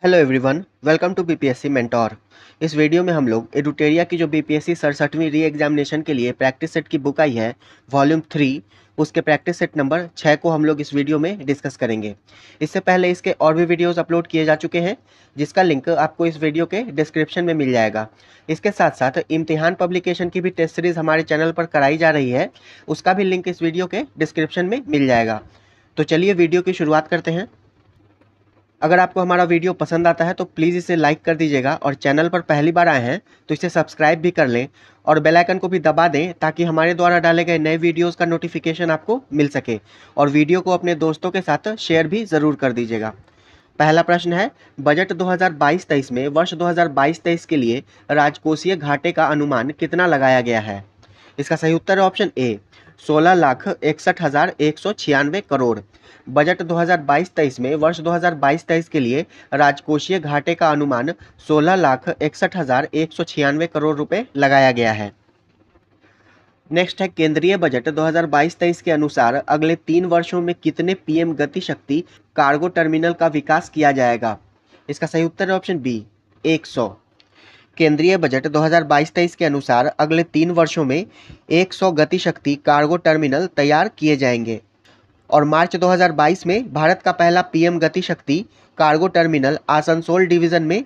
Hello everyone, welcome to BPSC mentor. इस video में हम लोग एडुटेरिया की जो बीपीएससी 67वीं री एग्जामिनेशन के लिए प्रैक्टिस सेट की बुक आई है वॉल्यूम 3, उसके प्रैक्टिस सेट नंबर 6 को हम लोग इस वीडियो में डिस्कस करेंगे। इससे पहले इसके और भी वीडियोस अपलोड किए जा चुके हैं, जिसका लिंक आपको इस वीडियो के डिस्क्रिप्शन में मिल जाएगा। इसके साथ साथ इम्तिहान पब्लिकेशन की भी टेस्ट सीरीज़ हमारे चैनल पर कराई जा रही है, उसका भी लिंक इस वीडियो के डिस्क्रिप्शन में मिल जाएगा। तो चलिए वीडियो की शुरुआत करते हैं। अगर आपको हमारा वीडियो पसंद आता है तो प्लीज़ इसे लाइक कर दीजिएगा और चैनल पर पहली बार आए हैं तो इसे सब्सक्राइब भी कर लें और बेल आइकन को भी दबा दें ताकि हमारे द्वारा डाले गए नए वीडियोस का नोटिफिकेशन आपको मिल सके। और वीडियो को अपने दोस्तों के साथ शेयर भी ज़रूर कर दीजिएगा। पहला प्रश्न है, बजट 2022-23 में वर्ष 2022-23 के लिए राजकोषीय घाटे का अनुमान कितना लगाया गया है? इसका सही उत्तर है ऑप्शन ए 16,61,196 करोड़। बजट 2022-23 में वर्ष 2022-23 के लिए राजकोषीय घाटे का अनुमान 16,61,196 करोड़ रुपए लगाया गया है। नेक्स्ट है, केंद्रीय बजट 2022-23 के अनुसार अगले 3 वर्षों में कितने पीएम गति शक्ति कार्गो टर्मिनल का विकास किया जाएगा? इसका सही उत्तर है ऑप्शन बी 100। केंद्रीय बजट 2022-23 के अनुसार अगले 3 वर्षों में 100 गति शक्ति कार्गो टर्मिनल तैयार किए जाएंगे। और मार्च 2022 में भारत का पहला पीएम गति शक्ति कार्गो टर्मिनल आसनसोल डिवीजन में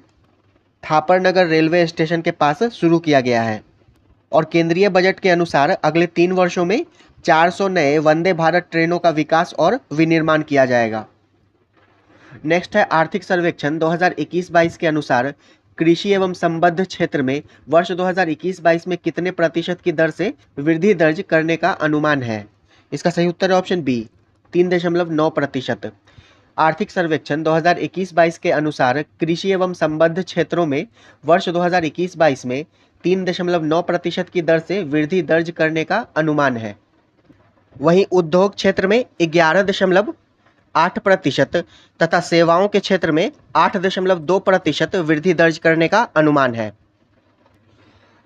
थापरनगर रेलवे स्टेशन के पास शुरू किया गया है। और केंद्रीय बजट के अनुसार अगले 3 वर्षों में 400 नए वंदे भारत ट्रेनों का विकास और विनिर्माण किया जाएगा। नेक्स्ट है, आर्थिक सर्वेक्षण 2021-22 के अनुसार कृषि एवं संबद्ध क्षेत्र में वर्ष 2021-22 में कितने प्रतिशत की दर से वृद्धि दर्ज करने का अनुमान है? इसका सही उत्तर है ऑप्शन बी 3.9%। आर्थिक सर्वेक्षण 2021-22 के अनुसार कृषि एवं संबद्ध क्षेत्रों में वर्ष 2021-22 में 3.9% की दर से वृद्धि दर्ज करने का अनुमान है। वहीं उद्योग क्षेत्र में 11.8% तथा सेवाओं के क्षेत्र में 8.2% वृद्धि दर्ज करने का अनुमान है।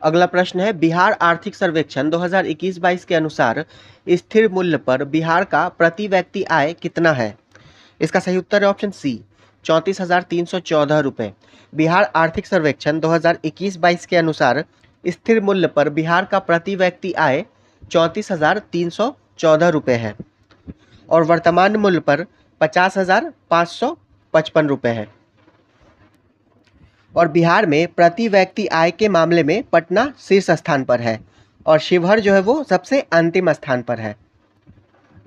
अगला प्रश्न है, बिहार आर्थिक सर्वेक्षण 2021-22 के अनुसार स्थिर मूल्य पर बिहार का प्रति व्यक्ति आय कितना है? इसका सही उत्तर है ऑप्शन सी 34,314 रुपये। बिहार आर्थिक सर्वेक्षण 2021-22 के अनुसार स्थिर मूल्य पर बिहार का प्रति व्यक्ति आय 34,314 रुपये है और वर्तमान मूल्य पर 50,555 रुपये है। और बिहार में प्रति व्यक्ति आय के मामले में पटना शीर्ष स्थान पर है और शिवहर जो है वो सबसे अंतिम स्थान पर है।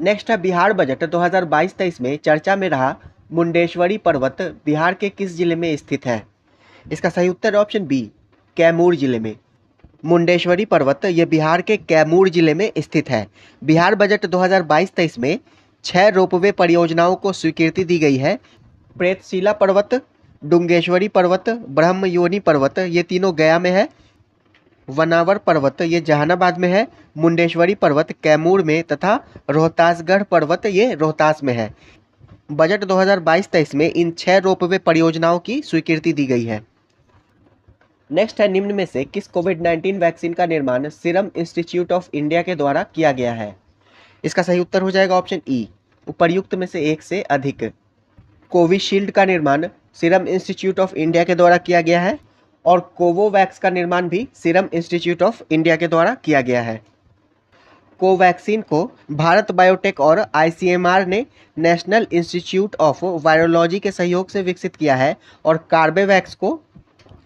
नेक्स्ट है, बिहार बजट 2022-23 में चर्चा में रहा मुंडेश्वरी पर्वत बिहार के किस जिले में स्थित है? इसका सही उत्तर है ऑप्शन बी कैमूर जिले में। मुंडेश्वरी पर्वत ये बिहार के कैमूर जिले में स्थित है। बिहार बजट 2022-23 में 6 रोपवे परियोजनाओं को स्वीकृति दी गई है। प्रेतशिला पर्वत, डुंगेश्वरी पर्वत, ब्रह्मयोनी पर्वत ये तीनों गया में है। वनावर पर्वत ये जहानाबाद में है। मुंडेश्वरी पर्वत कैमूर में तथा रोहतासगढ़ पर्वत ये रोहतास में है। बजट 2022-23 में इन 6 रोपवे परियोजनाओं की स्वीकृति दी गई है। नेक्स्ट है, निम्न में से किस कोविड-19 वैक्सीन का निर्माण सीरम इंस्टीट्यूट ऑफ इंडिया के द्वारा किया गया है? इसका सही उत्तर हो जाएगा ऑप्शन ई उपर्युक्त में से एक से अधिक। कोविशील्ड का निर्माण सीरम इंस्टीट्यूट ऑफ इंडिया के द्वारा किया गया है और कोवोवैक्स का निर्माण भी सीरम इंस्टीट्यूट ऑफ इंडिया के द्वारा किया गया है। कोवैक्सीन को भारत बायोटेक और आईसीएमआर ने नेशनल इंस्टीट्यूट ऑफ वायरोलॉजी के सहयोग से विकसित किया है और कार्बेवैक्स को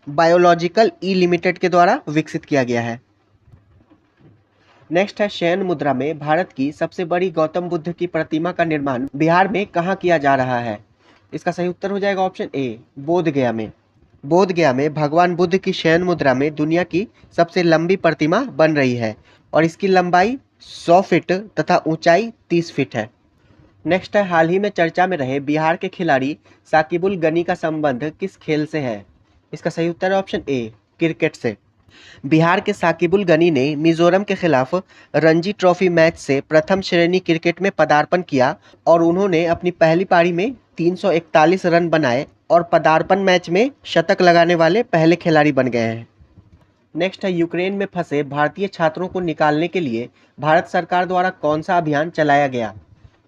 बायोलॉजिकल ई लिमिटेड के द्वारा विकसित किया गया है। नेक्स्ट है, शयन मुद्रा में भारत की सबसे बड़ी गौतम बुद्ध की प्रतिमा का निर्माण बिहार में कहाँ किया जा रहा है? इसका सही उत्तर हो जाएगा ऑप्शन ए बोधगया में। बोधगया में भगवान बुद्ध की शयन मुद्रा में दुनिया की सबसे लंबी प्रतिमा बन रही है और इसकी लंबाई 100 फीट तथा ऊंचाई 30 फीट है। नेक्स्ट है, हाल ही में चर्चा में रहे बिहार के खिलाड़ी साकिबुल गनी का संबंध किस खेल से है? इसका सही उत्तर है ऑप्शन ए क्रिकेट से। बिहार के साकिबुल गनी ने मिजोरम के खिलाफ रणजी ट्रॉफी मैच से प्रथम श्रेणी क्रिकेट में पदार्पण किया और उन्होंने अपनी पहली पारी में 341 रन बनाए और पदार्पण मैच में शतक लगाने वाले पहले खिलाड़ी बन गए हैं। नेक्स्ट है, यूक्रेन में फंसे भारतीय छात्रों को निकालने के लिए भारत सरकार द्वारा कौन सा अभियान चलाया गया?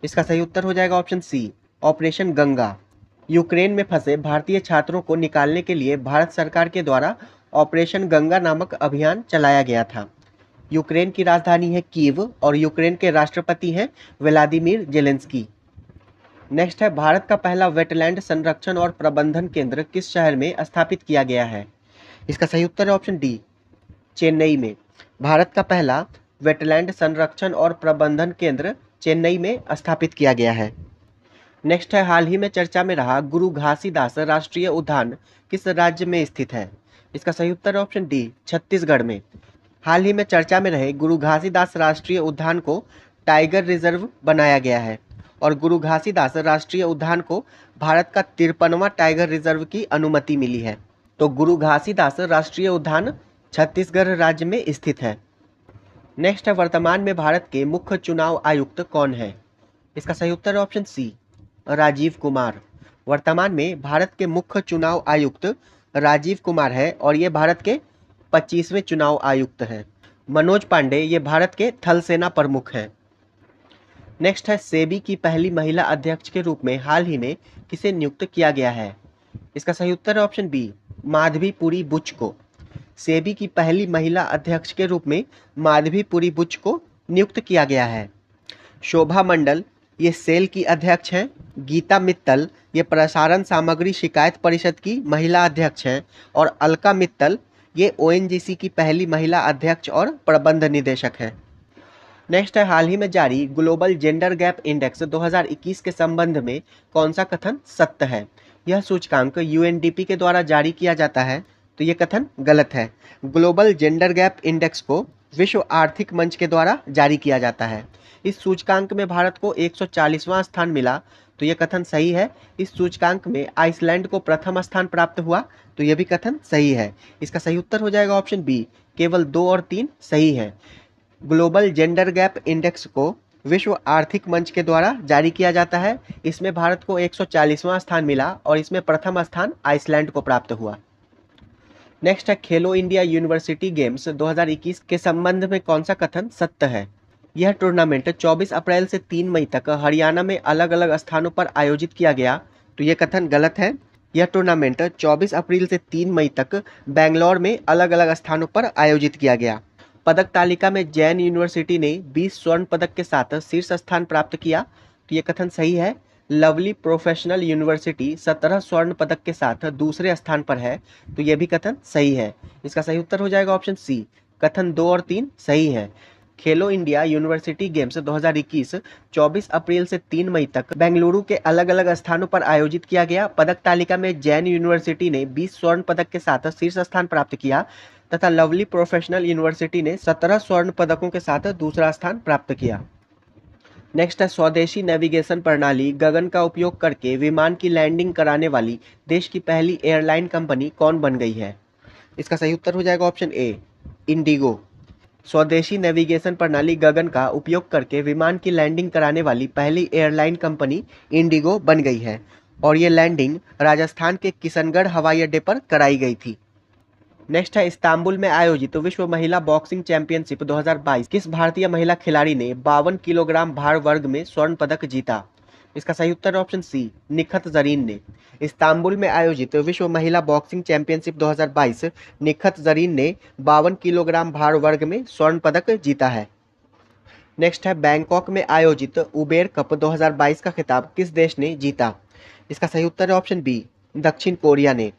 इसका सही उत्तर हो जाएगा option C operation Ganga. Ukraine में फंसे भारतीय छात्रों को निकालने के लिए भारत सरकार के द्वारा ऑपरेशन गंगा नामक अभियान चलाया गया था। यूक्रेन की राजधानी है कीव और यूक्रेन के राष्ट्रपति हैं व्लादिमीर जेलेंस्की। नेक्स्ट है, भारत का पहला वेटलैंड संरक्षण और प्रबंधन केंद्र किस शहर में स्थापित किया गया है? इसका सही उत्तर है ऑप्शन डी, चेन्नई में। भारत का पहला वेटलैंड संरक्षण और प्रबंधन केंद्र चेन्नई में स्थापित किया गया है। नेक्स्ट है, हाल ही में चर्चा में रहा गुरु घासीदास राष्ट्रीय उद्यान किस राज्य में स्थित है? इसका सही उत्तर है ऑप्शन डी, छत्तीसगढ़ में। हाल ही में चर्चा में रहे गुरु घासीदास राष्ट्रीय उद्यान को टाइगर रिजर्व बनाया गया है और गुरु घासीदास राष्ट्रीय उद्यान को भारत का 53वां टाइगर रिजर्व की अनुमति मिली है। तो गुरु घासीदास राष्ट्रीय उद्यान छत्तीसगढ़ राज्य में स्थित है। नेक्स्ट है, वर्तमान में भारत के मुख्य चुनाव आयुक्त कौन है? इसका सही उत्तर है ऑप्शन सी, राजीव कुमार। वर्तमान में भारत के मुख्य चुनाव आयुक्त राजीव कुमार है और ये भारत के 25वें चुनाव आयुक्त हैं। मनोज पांडे ये भारत के थल सेना प्रमुख हैं। नेक्स्ट है, सेबी की पहली महिला अध्यक्ष के रूप में हाल ही में किसे नियुक्त किया गया है? इसका सही उत्तर है ऑप्शन बी, माधवीपुरी बुच को। सेबी की पहली महिला अध्यक्ष के रूप में माधवीपुरी बुच को नियुक्त किया गया है। शोभा मंडल ये सेल की अध्यक्ष हैं। गीता मित्तल ये प्रसारण सामग्री शिकायत परिषद की महिला अध्यक्ष हैं और अलका मित्तल ये ओएनजीसी की पहली महिला अध्यक्ष और प्रबंध निदेशक हैं। नेक्स्ट है, हाल ही में जारी ग्लोबल जेंडर गैप इंडेक्स 2021 के संबंध में कौन सा कथन सत्य है? यह सूचकांक यूएनडीपी के द्वारा जारी किया जाता है, तो ये कथन गलत है। ग्लोबल जेंडर गैप इंडेक्स को विश्व आर्थिक मंच के द्वारा जारी किया जाता है। इस सूचकांक में भारत को 140वां स्थान मिला, तो ये कथन सही है। इस सूचकांक में आइसलैंड को प्रथम स्थान प्राप्त हुआ, तो ये भी कथन सही है। इसका सही उत्तर हो जाएगा ऑप्शन बी, केवल 2 और 3 सही है। ग्लोबल जेंडर गैप इंडेक्स को विश्व आर्थिक मंच के द्वारा जारी किया जाता है। इसमें भारत को 140वां स्थान मिला और इसमें प्रथम स्थान आइसलैंड को प्राप्त हुआ। नेक्स्ट है, खेलो इंडिया यूनिवर्सिटी गेम्स 2021 के संबंध में कौन सा कथन सत्य है? यह टूर्नामेंट 24 अप्रैल से 3 मई तक हरियाणा में अलग अलग स्थानों पर आयोजित किया गया, तो ये कथन गलत है। यह टूर्नामेंट 24 अप्रैल से 3 मई तक बेंगलोर में अलग अलग स्थानों पर आयोजित किया गया। पदक तालिका में जैन यूनिवर्सिटी ने 20 स्वर्ण पदक के साथ शीर्ष स्थान प्राप्त किया, तो ये कथन सही है। लवली प्रोफेशनल यूनिवर्सिटी 17 स्वर्ण पदक के साथ दूसरे स्थान पर है, तो ये भी कथन सही है। इसका सही उत्तर हो जाएगा ऑप्शन सी, कथन 2 और 3 सही है। खेलो इंडिया यूनिवर्सिटी गेम्स 2021 24 अप्रैल से 3 मई तक बेंगलुरु के अलग अलग स्थानों पर आयोजित किया गया। पदक तालिका में जैन यूनिवर्सिटी ने 20 स्वर्ण पदक के साथ शीर्ष स्थान प्राप्त किया तथा लवली प्रोफेशनल यूनिवर्सिटी ने 17 स्वर्ण पदकों के साथ दूसरा स्थान प्राप्त किया। नेक्स्ट है, स्वदेशी नेविगेशन प्रणाली गगन का उपयोग करके विमान की लैंडिंग कराने वाली देश की पहली एयरलाइन कंपनी कौन बन गई है? इसका सही उत्तर हो जाएगा ऑप्शन ए, इंडिगो। स्वदेशी नेविगेशन प्रणाली गगन का उपयोग करके विमान की लैंडिंग कराने वाली पहली एयरलाइन कंपनी इंडिगो बन गई है और ये लैंडिंग राजस्थान के किशनगढ़ हवाई अड्डे पर कराई गई थी। नेक्स्ट है, इस्तांबुल में आयोजित विश्व महिला बॉक्सिंग चैंपियनशिप 2022 किस भारतीय महिला खिलाड़ी ने 52 किलोग्राम भार वर्ग में स्वर्ण पदक जीता? इसका सही उत्तर ऑप्शन सी, निखत जरीन ने। इस्तांबुल में आयोजित विश्व महिला बॉक्सिंग चैंपियनशिप 2022 निखत जरीन ने 52 किलोग्राम भार वर्ग में स्वर्ण पदक जीता है। नेक्स्ट है, बैंकॉक में आयोजित उबेर कप 2022 का खिताब किस देश ने जीता? इसका सही उत्तर है ऑप्शन बी, दक्षिण कोरिया ने।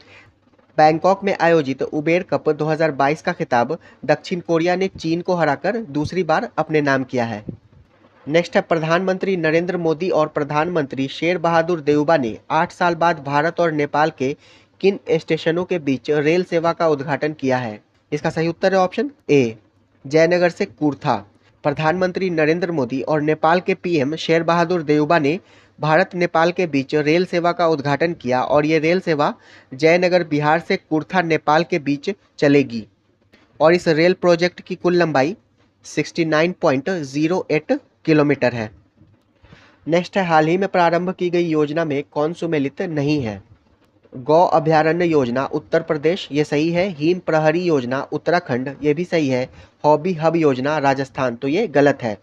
बैंकॉक में आयोजित उबेर कप 2022 का खिताब दक्षिण कोरिया ने चीन को हराकर दूसरी बार अपने नाम किया है। नेक्स्ट है, प्रधानमंत्री नरेंद्र मोदी और प्रधानमंत्री शेर बहादुर देउबा ने 8 साल बाद भारत और नेपाल के किन स्टेशनों के बीच रेल सेवा का उद्घाटन किया है? इसका सही उत्तर है ऑप्शन ए, जयनगर से कूर्था। प्रधानमंत्री नरेंद्र मोदी और नेपाल के पीएम शेर बहादुर देउबा ने भारत नेपाल के बीच रेल सेवा का उद्घाटन किया और ये रेल सेवा जयनगर बिहार से कुर्था नेपाल के बीच चलेगी और इस रेल प्रोजेक्ट की कुल लंबाई 69.08 किलोमीटर है। नेक्स्ट है, हाल ही में प्रारंभ की गई योजना में कौन सुमेलित नहीं है? गौ अभयारण्य योजना उत्तर प्रदेश, ये सही है। हिम प्रहरी योजना उत्तराखंड, ये भी सही है। हॉबी हब योजना राजस्थान, तो ये गलत है।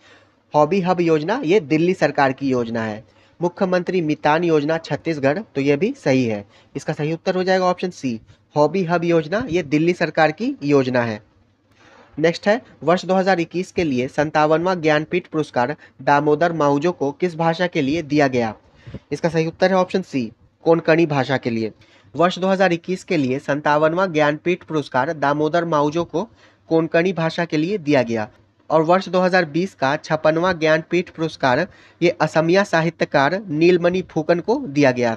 हॉबी हब योजना ये दिल्ली सरकार की योजना है। मुख्यमंत्री मितान योजना छत्तीसगढ़, तो ये भी सही है। इसका सही उत्तर हो जाएगा ऑप्शन सी, हॉबी हब योजना, ये दिल्ली सरकार की योजना है। नेक्स्ट है, वर्ष 2021 के लिए 57वां ज्ञानपीठ पुरस्कार दामोदर माउजो को किस भाषा के लिए दिया गया? इसका सही उत्तर है ऑप्शन सी, कोंकणी भाषा के लिए। वर्ष 2021 के लिए 57वां ज्ञानपीठ पुरस्कार दामोदर माउजो को कोंकणी भाषा के लिए दिया गया। और वर्ष 2020 का 56वां ज्ञानपीठ पुरस्कार ये असमिया साहित्यकार नीलमणि फुकन को दिया गया।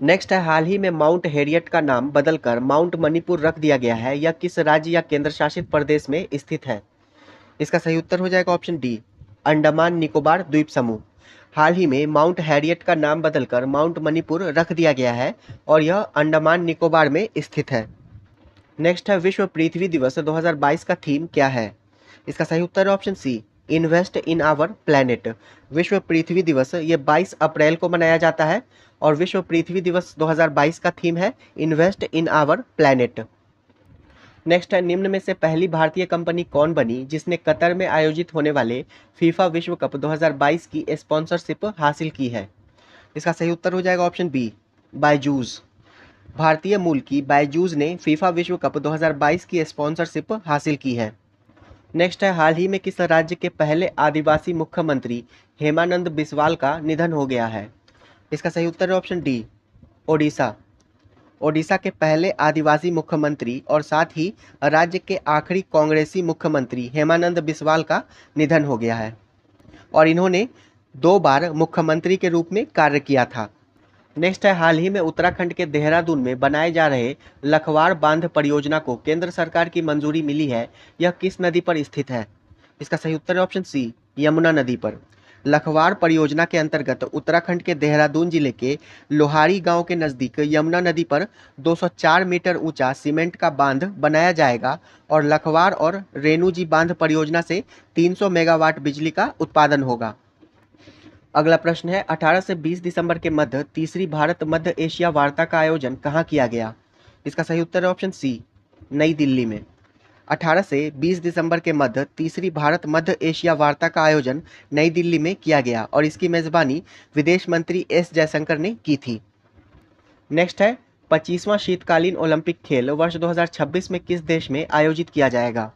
नेक्स्ट है, हाल ही में माउंट हैरियट का नाम बदलकर माउंट मणिपुर रख दिया गया है। यह किस राज्य या केंद्र शासित प्रदेश में स्थित है? इसका सही उत्तर हो जाएगा ऑप्शन डी, अंडमान निकोबार द्वीप समूह। हाल ही में माउंट हैरियट का नाम बदलकर माउंट मणिपुर रख दिया गया है और यह अंडमान निकोबार में स्थित है। नेक्स्ट है, विश्व पृथ्वी दिवस 2022 का थीम क्या है? इसका सही उत्तर है option C, invest in our planet. विश्व पृथ्वी दिवस ये 22 अप्रैल को मनाया जाता है और विश्व पृथ्वी दिवस 2022 का थीम है invest in our planet. Next है, निम्न में से पहली भारतीय कंपनी कौन बनी जिसने कतर में आयोजित होने वाले फीफा विश्व कप 2022 की स्पॉन्सरशिप हासिल की है? इसका सही उत्तर हो जाएगा ऑप्शन बी, बायजूस। भारतीय मूल की बायजूस ने फीफा विश्व कप 2022 की स्पॉन्सरशिप हासिल की है। नेक्स्ट है, हाल ही में किस राज्य के पहले आदिवासी मुख्यमंत्री हेमानंद बिस्वाल का निधन हो गया है? इसका सही उत्तर है ऑप्शन डी, ओडिशा। ओडिशा के पहले आदिवासी मुख्यमंत्री और साथ ही राज्य के आखिरी कांग्रेसी मुख्यमंत्री हेमानंद बिस्वाल का निधन हो गया है और इन्होंने 2 बार मुख्यमंत्री के रूप में कार्य किया था। नेक्स्ट है, हाल ही में उत्तराखंड के देहरादून में बनाए जा रहे लखवाड़ बांध परियोजना को केंद्र सरकार की मंजूरी मिली है। यह किस नदी पर स्थित है? इसका सही उत्तर है ऑप्शन सी, यमुना नदी पर। लखवाड़ परियोजना के अंतर्गत उत्तराखंड के देहरादून जिले के लोहारी गांव के नज़दीक यमुना नदी पर 204 मीटर ऊंचा सीमेंट का बांध बनाया जाएगा और लखवाड़ और रेणुजी बांध परियोजना से 300 मेगावाट बिजली का उत्पादन होगा। अगला प्रश्न है, 18 से 20 दिसंबर के मध्य तीसरी भारत मध्य एशिया वार्ता का आयोजन कहाँ किया गया? इसका सही उत्तर है ऑप्शन सी, नई दिल्ली में। 18 से 20 दिसंबर के मध्य तीसरी भारत मध्य एशिया वार्ता का आयोजन नई दिल्ली में किया गया और इसकी मेजबानी विदेश मंत्री एस जयशंकर ने की थी। नेक्स्ट है, 25वां शीतकालीन ओलंपिक खेल वर्ष 2026 में किस देश में आयोजित किया जाएगा?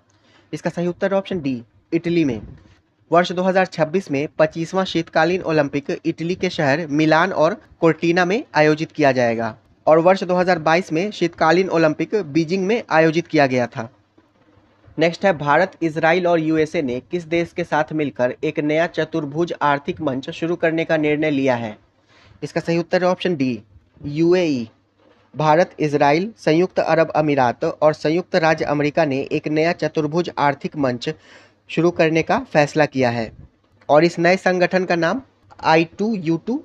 इसका सही उत्तर है ऑप्शन डी, इटली में। वर्ष 2026 में 25वां शीतकालीन ओलंपिक इटली के शहर मिलान और कोर्टिना में आयोजित किया जाएगा और वर्ष 2022 में शीतकालीन ओलंपिक बीजिंग में आयोजित किया गया था। नेक्स्ट है, भारत, इजराइल और यूएसए ने किस देश के साथ मिलकर एक नया चतुर्भुज आर्थिक मंच शुरू करने का निर्णय लिया है? इसका सही उत्तर है option D, UAE. Bharat, Israel, संयुक्त अरब अमीरात और संयुक्त राज्य अमेरिका ने एक नया चतुर्भुज आर्थिक मंच शुरू करने का फैसला किया है और इस नए संगठन का नाम I2U2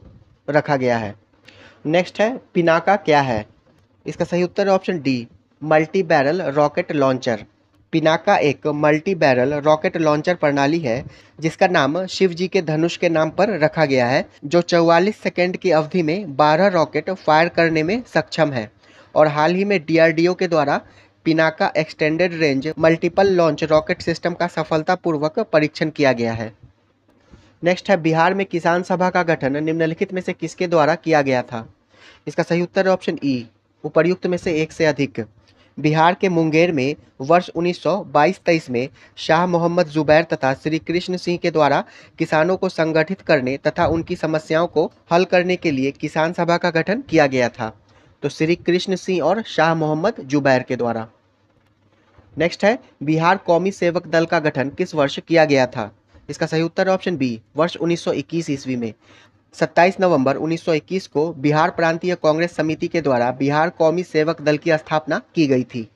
रखा गया है। नेक्स्ट है, पिनाका क्या है? इसका सही उत्तर है option D, multi barrel rocket launcher. Pinaka एक मल्टी बैरल रॉकेट लॉन्चर प्रणाली है जिसका नाम शिव जी के धनुष के नाम पर रखा गया है, जो 44 सेकेंड की अवधि में 12 रॉकेट फायर करने में सक्षम है और हाल ही में DRDO के द्वारा Pinaka extended range multiple launch rocket system का सफलतापूर्वक परीक्षण किया गया है। नेक्स्ट है, बिहार में किसान सभा का गठन निम्नलिखित में से किसके द्वारा किया गया था? इसका सही उत्तर है ऑप्शन ई, उपर्युक्त में से एक से अधिक। बिहार के मुंगेर में वर्ष 1922-23 में शाह मोहम्मद जुबैर तथा श्री कृष्ण सिंह के द्वारा किसानों को संगठित करने तथा उनकी समस्याओं को हल करने के लिए किसान सभा का गठन किया गया था, तो श्री कृष्ण सिंह और शाह मोहम्मद जुबैर के द्वारा। नेक्स्ट है, बिहार कौमी सेवक दल का गठन किस वर्ष किया गया था? इसका सही उत्तर है ऑप्शन बी, वर्ष 1921 ईस्वी में। 27 नवंबर 1921 को बिहार प्रांतीय कांग्रेस समिति के द्वारा बिहार कौमी सेवक दल की स्थापना की गई थी।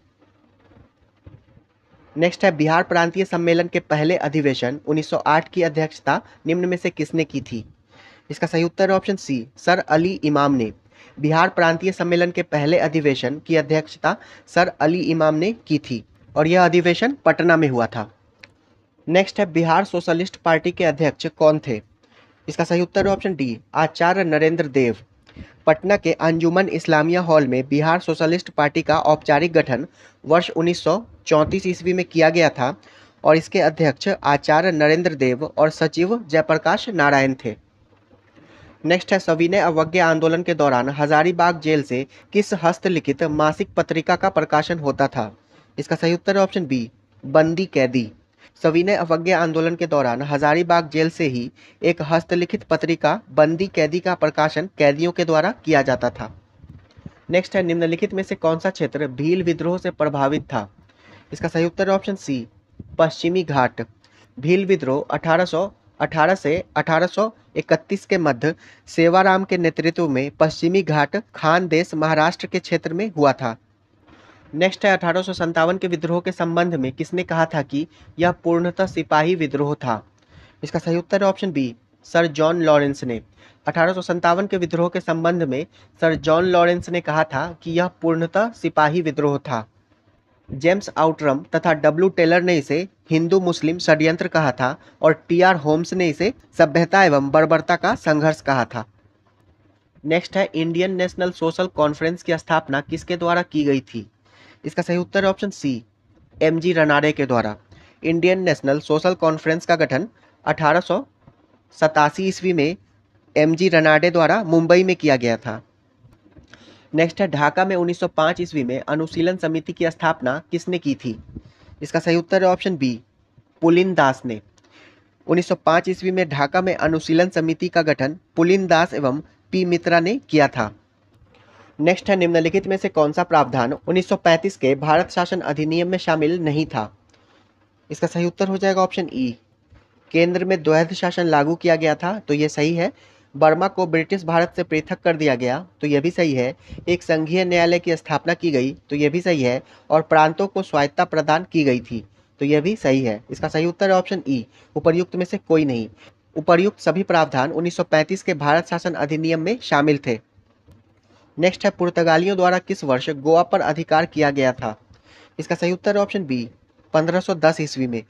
नेक्स्ट है, बिहार प्रांतीय सम्मेलन के पहले अधिवेशन 1908 की अध्यक्षता निम्न में से किसने की थी? इसका सही उत्तर है ऑप्शन सी, सर अली इमाम ने। बिहार प्रांतीय सम्मेलन के पहले अधिवेशन की अध्यक्षता सर अली इमाम ने की थी और यह अधिवेशन पटना में हुआ था। नेक्स्ट है, बिहार सोशलिस्ट पार्टी के अध्यक्ष कौन थे? इसका सही उत्तर है ऑप्शन डी, आचार्य नरेंद्र देव। पटना के अंजुमन इस्लामिया हॉल में बिहार सोशलिस्ट पार्टी का औपचारिक गठन वर्ष 1934 ईस्वी में किया गया था और इसके अध्यक्ष आचार्य नरेंद्र देव और सचिव जयप्रकाश नारायण थे। नेक्स्ट है, सविनय अवज्ञा आंदोलन के दौरान हजारीबाग जेल से किस हस्तलिखित मासिक पत्रिका का प्रकाशन होता था? इसका सही उत्तर है ऑप्शन बी, बंदी कैदी। सविनय अवज्ञा आंदोलन के दौरान हजारीबाग जेल से ही एक हस्तलिखित पत्रिका बंदी कैदी का प्रकाशन कैदियों के द्वारा किया जाता था। नेक्स्ट है, निम्नलिखित में से कौन सा क्षेत्र भील विद्रोह से प्रभावित था? इसका सही उत्तर है ऑप्शन सी, पश्चिमी घाट। भील विद्रोह 1818 से 1831 के मध्य सेवाराम के नेतृत्व में पश्चिमी घाट खानदेश महाराष्ट्र के क्षेत्र में हुआ था। नेक्स्ट है, 1857 के विद्रोह के संबंध में किसने कहा था कि यह पूर्णतः सिपाही विद्रोह था? इसका सही उत्तर है option B, sir John Lawrence ने। 1857 के विद्रोह के संबंध में सर जॉन लॉरेंस ने कहा था कि यह पूर्णतः सिपाही विद्रोह था। जेम्स आउटरम तथा डब्ल्यू टेलर ने इसे हिंदू मुस्लिम षड्यंत्र कहा था और टी.आर. होम्स ने इसे सभ्यता एवं बर्बरता का संघर्ष कहा था। नेक्स्ट है, इंडियन नेशनल सोशल कॉन्फ्रेंस की स्थापना किसके द्वारा की गई थी? इसका सही उत्तर है ऑप्शन सी, एम.जी. रनाडे के द्वारा। इंडियन नेशनल सोशल कॉन्फ्रेंस का गठन 1887 ईस्वी में एम.जी. रनाडे द्वारा मुंबई में किया गया था। नेक्स्ट है, ढाका में 1905 ईस्वी में अनुशीलन समिति की स्थापना किसने की थी? इसका सही उत्तर है ऑप्शन बी, पुलिन दास ने। 1905 ईस्वी में ढाका में अनुशीलन समिति का गठन पुलिन दास एवं पी मित्रा ने किया था। नेक्स्ट है, निम्नलिखित में से कौन सा प्रावधान 1935 के भारत शासन अधिनियम में शामिल नहीं था? इसका सही उत्तर हो जाएगा ऑप्शन ई, केंद्र में द्वैध शासन लागू किया गया था, तो ये सही है। बर्मा को ब्रिटिश भारत से पृथक कर दिया गया, तो यह भी सही है। एक संघीय न्यायालय की स्थापना की गई, तो यह भी सही है। और प्रांतों को स्वायत्तता प्रदान की गई थी, तो यह भी सही है। इसका सही उत्तर है ऑप्शन ई, उपर्युक्त में से कोई नहीं। उपर्युक्त सभी प्रावधान 1935 के भारत शासन अधिनियम में शामिल थे। नेक्स्ट है, पुर्तगालियों द्वारा किस वर्ष गोवा पर अधिकार किया गया था? इसका सही उत्तर है ऑप्शन बी, 1510 ईस्वी में।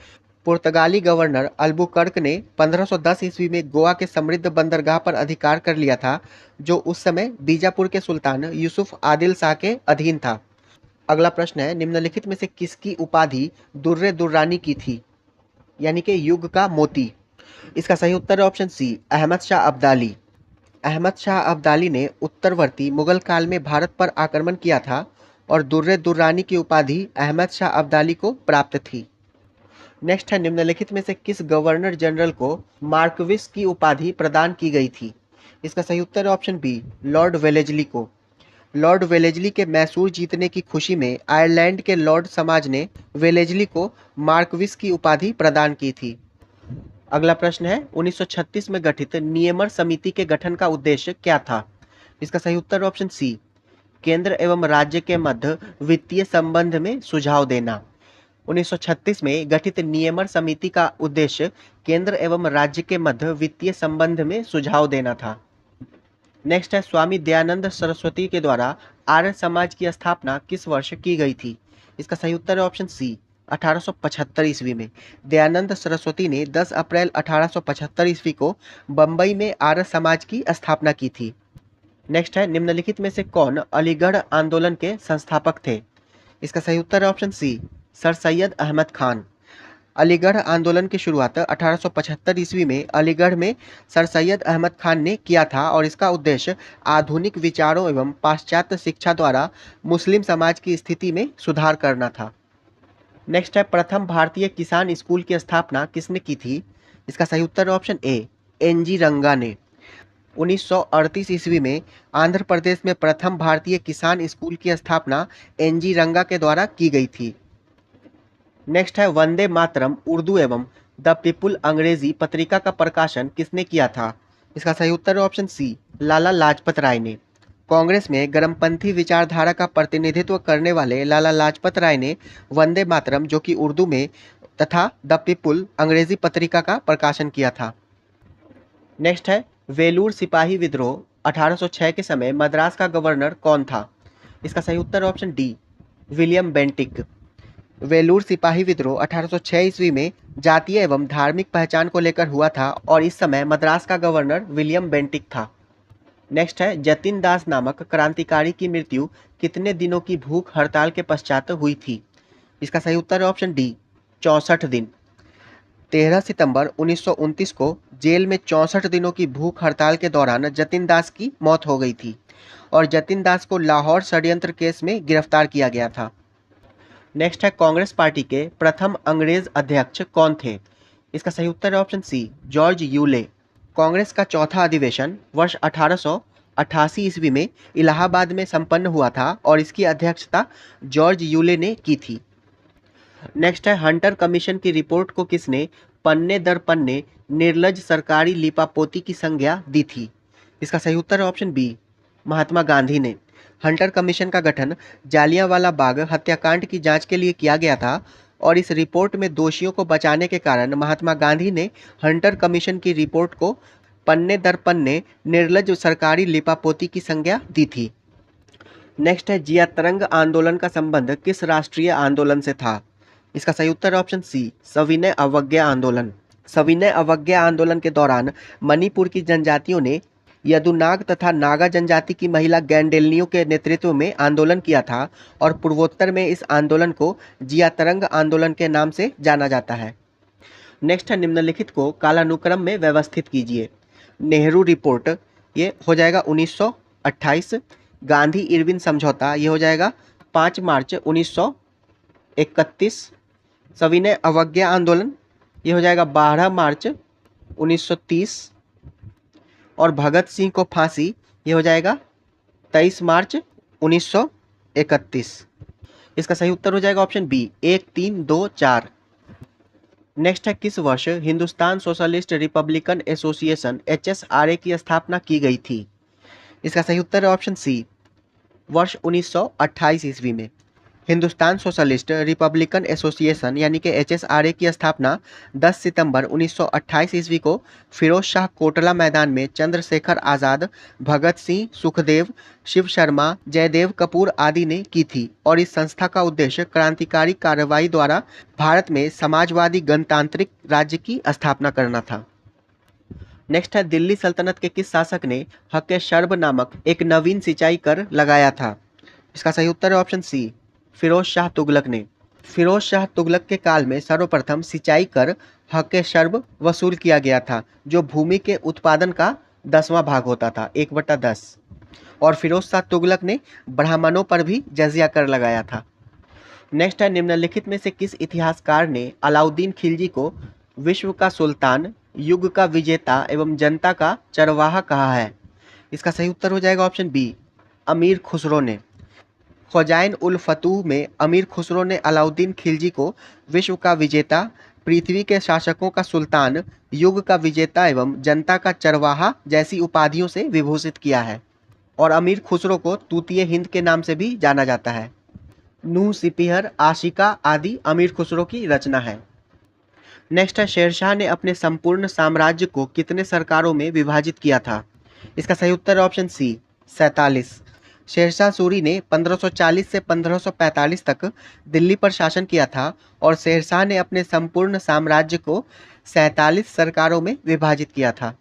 पुर्तगाली गवर्नर अल्बुकर्क ने 1510 ईस्वी में गोवा के समृद्ध बंदरगाह पर अधिकार कर लिया था, जो उस समय बीजापुर के सुल्तान यूसुफ आदिल शाह के अधीन था। अगला प्रश्न है, निम्नलिखित में से किसकी उपाधि दुर्रे दुर्रानी की थी, यानी कि युग का मोती? इसका सही उत्तर है ऑप्शन सी, अहमद शाह अब्दाली। अहमद शाह अब्दाली ने उत्तरवर्ती मुगल काल में भारत पर आक्रमण किया था और दुर्रे दुर्रानी की उपाधि अहमद शाह अब्दाली को प्राप्त थी। नेक्स्ट है, निम्नलिखित में से किस गवर्नर जनरल को मार्कविस की उपाधि प्रदान की गई थी? इसका सही उत्तर है ऑप्शन बी, लॉर्ड वेलेजली को। लॉर्ड वेलेजली के मैसूर जीतने की खुशी में आयरलैंड के लॉर्ड समाज ने वेलेजली को मार्कविस की उपाधि प्रदान की थी। अगला प्रश्न है, 1936 में गठित नियमन समिति के गठन का उद्देश्य क्या था? इसका सही उत्तर ऑप्शन सी, केंद्र एवं राज्य के मध्य वित्तीय संबंध में सुझाव देना। 1936 में गठित नियमन समिति का उद्देश्य केंद्र एवं राज्य के मध्य वित्तीय संबंध में सुझाव देना था। नेक्स्ट है, स्वामी दयानंद सरस्वती के द्वारा आर्य समाज की स्थापना किस वर्ष की गई थी? इसका सही उत्तर है ऑप्शन सी, 1875 ईस्वी में। दयानंद सरस्वती ने 10 अप्रैल 1875 ईस्वी को बम्बई में आर्य समाज की स्थापना की थी। नेक्स्ट है, निम्नलिखित में से कौन अलीगढ़ आंदोलन के संस्थापक थे? इसका सही उत्तर है option C, sir Syed Ahmad Khan. Aligarh आंदोलन की शुरुआत 1875 ईस्वी में अलीगढ़ में सर सैयद अहमद खान ने किया था और इसका उद्देश्य आधुनिक विचारों एवं पाश्चात्य शिक्षा द्वारा मुस्लिम समाज की स्थिति में सुधार करना था। नेक्स्ट है, प्रथम भारतीय किसान स्कूल की स्थापना किसने की थी? इसका सही उत्तर है ऑप्शन ए, एन.जी. रंगा ने। 1938 ईस्वी में आंध्र प्रदेश में प्रथम भारतीय किसान स्कूल की स्थापना एन.जी. रंगा के द्वारा की गई थी। नेक्स्ट है, वंदे मातरम उर्दू एवं द पीपुल अंग्रेजी पत्रिका का प्रकाशन किसने किया था? इसका सही उत्तर है ऑप्शन सी, लाला लाजपत राय ने। कांग्रेस में गर्मपंथी विचारधारा का प्रतिनिधित्व करने वाले लाला लाजपत राय ने वंदे मातरम, जो कि उर्दू में, तथा द पीपुल अंग्रेजी पत्रिका का प्रकाशन किया था। नेक्स्ट है, वेलूर सिपाही विद्रोह 1806 के समय मद्रास का गवर्नर कौन था? इसका सही उत्तर option D, William Bentinck. Vellore सिपाही विद्रोह 1806 ईस्वी में जातीय एवं धार्मिक पहचान को लेकर हुआ था और इस समय मद्रास का गवर्नर विलियम बेंटिक था। नेक्स्ट है, जतिन दास नामक क्रांतिकारी की मृत्यु कितने दिनों की भूख हड़ताल के पश्चात हुई थी? इसका सही उत्तर है ऑप्शन डी, 64 दिन। 13 सितंबर 1929 को जेल में 64 दिनों की भूख हड़ताल के दौरान जतिन दास की मौत हो गई थी और जतिन दास को लाहौर षड्यंत्र केस में गिरफ्तार किया गया था। नेक्स्ट है कांग्रेस पार्टी के प्रथम अंग्रेज अध्यक्ष कौन थे? इसका सही उत्तर है option C, George Yule. Congress का चौथा अधिवेशन वर्ष 1888 ईस्वी में इलाहाबाद में संपन्न हुआ था और इसकी अध्यक्षता जॉर्ज यूले ने की थी। नेक्स्ट है हंटर कमीशन की रिपोर्ट को किसने पन्ने दर पन्ने निर्लज सरकारी लीपापोती की संज्ञा दी थी? इसका सही उत्तर है ऑप्शन बी, महात्मा गांधी ने। हंटर कमीशन का गठन जालियांवाला बाग हत्याकांड की जांच के लिए किया गया था और इस रिपोर्ट में दोषियों को बचाने के कारण महात्मा गांधी ने हंटर कमीशन की रिपोर्ट को पन्ने दर पन्ने निर्लज सरकारी लिपापोती की संज्ञा दी थी। नेक्स्ट है जिया तरंग आंदोलन का संबंध किस राष्ट्रीय आंदोलन से था? इसका सही उत्तर है ऑप्शन सी, सविनय अवज्ञा आंदोलन। सविनय अवज्ञा आंदोलन के दौरान मणिपुर की जनजातियों ने यदुनाग तथा नागा जनजाति की महिला गैंडेलिनियों के नेतृत्व में आंदोलन किया था और पूर्वोत्तर में इस आंदोलन को जिया तरंग आंदोलन के नाम से जाना जाता है। नेक्स्ट है निम्नलिखित को कालानुक्रम में व्यवस्थित कीजिए। नेहरू रिपोर्ट ये हो जाएगा 1928, गांधी इरविन समझौता ये हो जाएगा 5 मार्च 1931, सविनय अवज्ञा आंदोलन ये हो जाएगा 12 मार्च 1930 और भगत सिंह को फांसी ये हो जाएगा 23 मार्च 1931। इसका सही उत्तर हो जाएगा ऑप्शन बी, 1, 3, 2, 4। नेक्स्ट है किस वर्ष Hindustan socialist Republican association HSRA की स्थापना की गई थी? इसका सही उत्तर है ऑप्शन सी, वर्ष 1928 ईस्वी में। हिंदुस्तान सोशलिस्ट रिपब्लिकन एसोसिएशन यानी कि HSRA की स्थापना 10 सितंबर 1928 ईस्वी को फिरोज शाह कोटला मैदान में चंद्रशेखर आज़ाद, भगत सिंह, सुखदेव, शिव शर्मा, जयदेव कपूर आदि ने की थी और इस संस्था का उद्देश्य क्रांतिकारी कार्रवाई द्वारा भारत में समाजवादी गणतांत्रिक राज्य की स्थापना करना था। नेक्स्ट है दिल्ली सल्तनत के किस शासक ने हक शर्ब नामक एक नवीन सिंचाई कर लगाया था? इसका सही उत्तर है ऑप्शन सी, फिरोज शाह तुगलक ने। फिरोज शाह तुगलक के काल में सर्वप्रथम सिंचाई कर हक शर्ब वसूल किया गया था जो भूमि के उत्पादन का 10वां भाग होता था, 1/10, और फिरोज शाह तुगलक ने ब्राह्मणों पर भी जजिया कर लगाया था। नेक्स्ट है निम्नलिखित में से किस इतिहासकार ने अलाउद्दीन खिलजी को विश्व का सुल्तान, युग का विजेता एवं जनता का चरवाहा कहा है? इसका सही उत्तर हो जाएगा ऑप्शन बी, अमीर खुसरो ने। ख़ुज़ाइन उल फतूह में अमीर खुसरो ने अलाउद्दीन खिलजी को विश्व का विजेता, पृथ्वी के शासकों का सुल्तान, युग का विजेता एवं जनता का चरवाहा जैसी उपाधियों से विभूषित किया है और अमीर खुसरो को तूतीय हिंद के नाम से भी जाना जाता है। नूह सिपीहर, आशिका आदि अमीर खुसरो की रचना है। नेक्स्ट है शेरशाह ने अपने संपूर्ण साम्राज्य को कितने सरकारों में विभाजित किया था? इसका सही उत्तर है ऑप्शन सी, 47। शेरशाह सूरी ने 1540 से 1545 तक दिल्ली पर शासन किया था और शेरशाह ने अपने संपूर्ण साम्राज्य को 47 सरकारों में विभाजित किया था।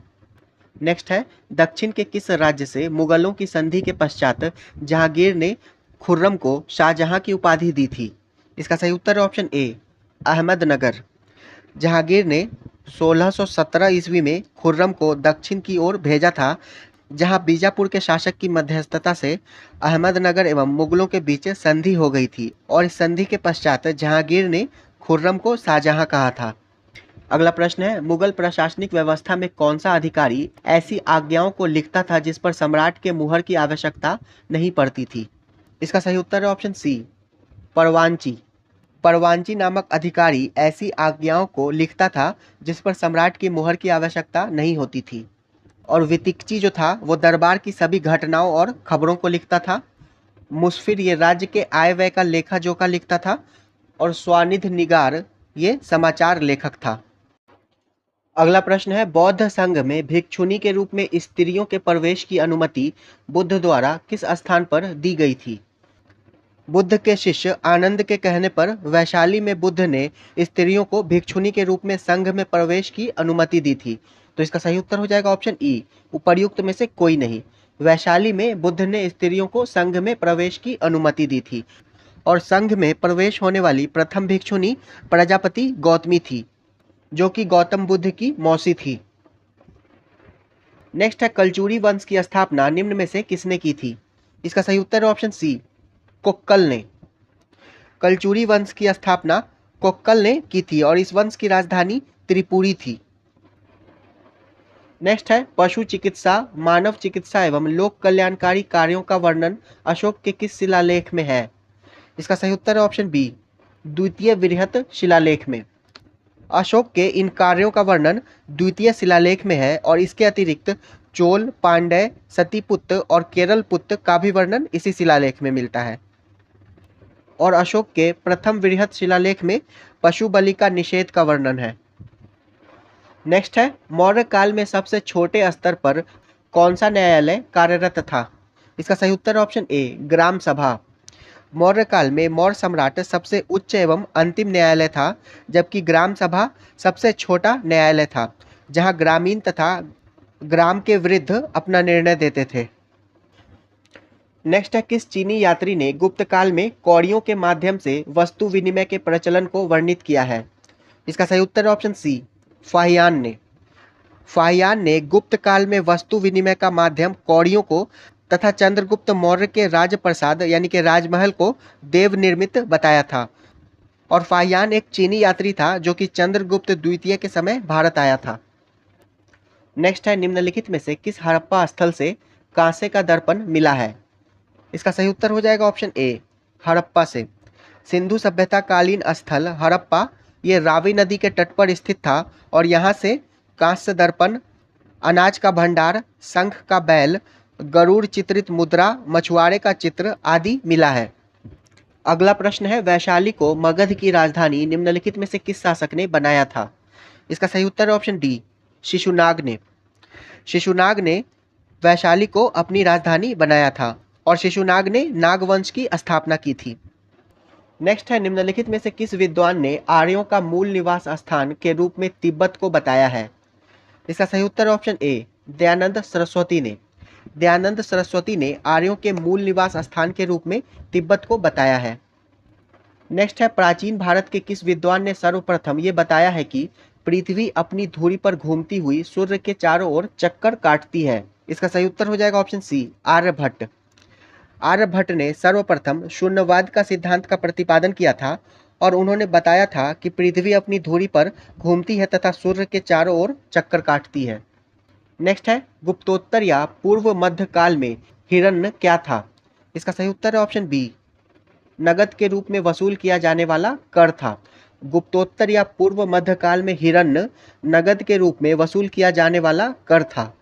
नेक्स्ट है दक्षिण के किस राज्य से मुगलों की संधि के पश्चात जहांगीर ने खुर्रम को शाहजहां की उपाधि दी थी? इसका सही उत्तर है ऑप्शन ए, अहमदनगर। जहांगीर ने 1617 ईस्वी में खुर्रम को दक्षिण की ओर भेजा था जहां बीजापुर के शासक की मध्यस्थता से अहमदनगर एवं मुगलों के बीच संधि हो गई थी और इस संधि के पश्चात जहांगीर ने खुर्रम को शाहजहां कहा था। अगला प्रश्न है मुगल प्रशासनिक व्यवस्था में कौन सा अधिकारी ऐसी आज्ञाओं को लिखता था जिस पर सम्राट के मुहर की आवश्यकता नहीं पड़ती थी? इसका सही उत्तर है ऑप्शन सी, परवांची। परवांची नामक अधिकारी ऐसी आज्ञाओं को लिखता था जिस पर सम्राट की मुहर की आवश्यकता नहीं होती थी। और वितिकची जो था वो दरबार की सभी घटनाओं और खबरों को लिखता था। मुस्फिर ये राज्य के आय व्यय का लेखा जोखा लिखता था और स्वानिध निगार ये समाचार लेखक था। अगला प्रश्न है बौद्ध संघ में भिक्षुनी के रूप में स्त्रियों के प्रवेश की अनुमति बुद्ध द्वारा किस स्थान पर दी गई थी? बुद्ध के शिष्य आनंद के कहने पर वैशाली में बुद्ध ने स्त्रियों को भिक्षुनी के रूप में संघ में प्रवेश की अनुमति दी थी। तो इसका सही उत्तर हो जाएगा ऑप्शन ई, उपर्युक्त में से कोई नहीं। वैशाली में बुद्ध ने स्त्रियों को संघ में प्रवेश की अनुमति दी थी और संघ में प्रवेश होने वाली प्रथम भिक्षुनी प्रजापति गौतमी थी। जो कि गौतम बुद्ध की मौसी थी। नेक्स्ट है कलचुरी वंश की स्थापना निम्न में से किसने की थी? इसका सही उत्तर है ऑप्शन सी, कोक्कल ने। कलचुरी वंश की स्थापना कोक्कल ने की थी और इस वंश की राजधानी त्रिपुरी थी। नेक्स्ट है पशु चिकित्सा, मानव चिकित्सा एवं लोक कल्याणकारी कार्यों का वर्णन अशोक के किस शिलालेख में है? इसका सही उत्तर है ऑप्शन बी, द्वितीय वृहत शिलालेख में। अशोक के इन कार्यों का वर्णन द्वितीय शिलालेख में है और इसके अतिरिक्त चोल, पांड्य, सतीपुत्र और केरलपुत्र का भी वर्णन इसी शिलालेख में मिलता है। और अशोक के प्रथम वृहत शिलालेख में पशु बलि का निषेध का वर्णन है। नेक्स्ट है मौर्य काल में सबसे छोटे स्तर पर कौन सा न्यायालय कार्यरत था? इसका सही उत्तर ऑप्शन ए, ग्राम सभा। मौर्य काल में मौर्य सम्राट सबसे उच्च एवं अंतिम न्यायालय था, जबकि ग्राम सभा सबसे छोटा न्यायालय था, जहां ग्रामीण तथा ग्राम के वृद्ध अपना निर्णय देते थे। नेक्स्ट है किस चीनी यात्री ने गुप्त काल में कौड़ियों के माध्यम से वस्तु विनिमय के प्रचलन को वर्णित किया है? इसका सही उत्तर ऑप्शन सी, फाहियान ने। फाहियान ने गुप्त काल में वस्तु विनिमय का माध्यम कौड़ियों को तथा चंद्रगुप्त मौर्य के राजप्रसाद यानी कि राजमहल को देव निर्मित बताया था। और फाहियान एक चीनी यात्री था जो कि चंद्रगुप्त द्वितीय के समय भारत आया था। नेक्स्ट है निम्नलिखित में से किस हड़प्पा स्थल से कांसे का दर्पण मिला है? इसका सही उत्तर हो जाएगा ऑप्शन ए, हड़प्पा से। सिंधु सभ्यता कालीन स्थल हड़प्पा ये रावी नदी के तट पर स्थित था और यहाँ से कांस्य दर्पण, अनाज का भंडार, शंख का बैल, गरुड़ चित्रित मुद्रा, मछुआरे का चित्र आदि मिला है। अगला प्रश्न है वैशाली को मगध की राजधानी निम्नलिखित में से किस शासक ने बनाया था? इसका सही उत्तर है ऑप्शन डी, शिशुनाग ने। शिशुनाग ने वैशाली को अपनी राजधानी बनाया था और शिशुनाग ने नागवंश की स्थापना की थी। नेक्स्ट है निम्नलिखित में से किस विद्वान ने आर्यों का मूल निवास स्थान के रूप में तिब्बत को बताया है? इसका सही उत्तर ऑप्शन ए, दयानंद सरस्वती ने। दयानंद सरस्वती ने आर्यों के मूल निवास स्थान के रूप में तिब्बत को बताया है। नेक्स्ट है प्राचीन भारत के किस विद्वान ने सर्वप्रथम ये बताया है कि पृथ्वी अपनी धुरी पर घूमती हुई सूर्य के चारों ओर चक्कर काटती है? इसका सही उत्तर हो जाएगा ऑप्शन सी, आर्यभट्ट। आर्यभट्ट ने सर्वप्रथम शून्यवाद का सिद्धांत का प्रतिपादन किया था और उन्होंने बताया था कि पृथ्वी अपनी धुरी पर घूमती है तथा सूर्य के चारों ओर चक्कर काटती है। नेक्स्ट है गुप्तोत्तर या पूर्व मध्य काल में हिरण्य क्या था? इसका सही उत्तर है ऑप्शन बी, नगद के रूप में वसूल किया जाने वाला कर था। गुप्तोत्तर या पूर्व मध्य काल में हिरण्य नगद के रूप में वसूल किया जाने वाला कर था।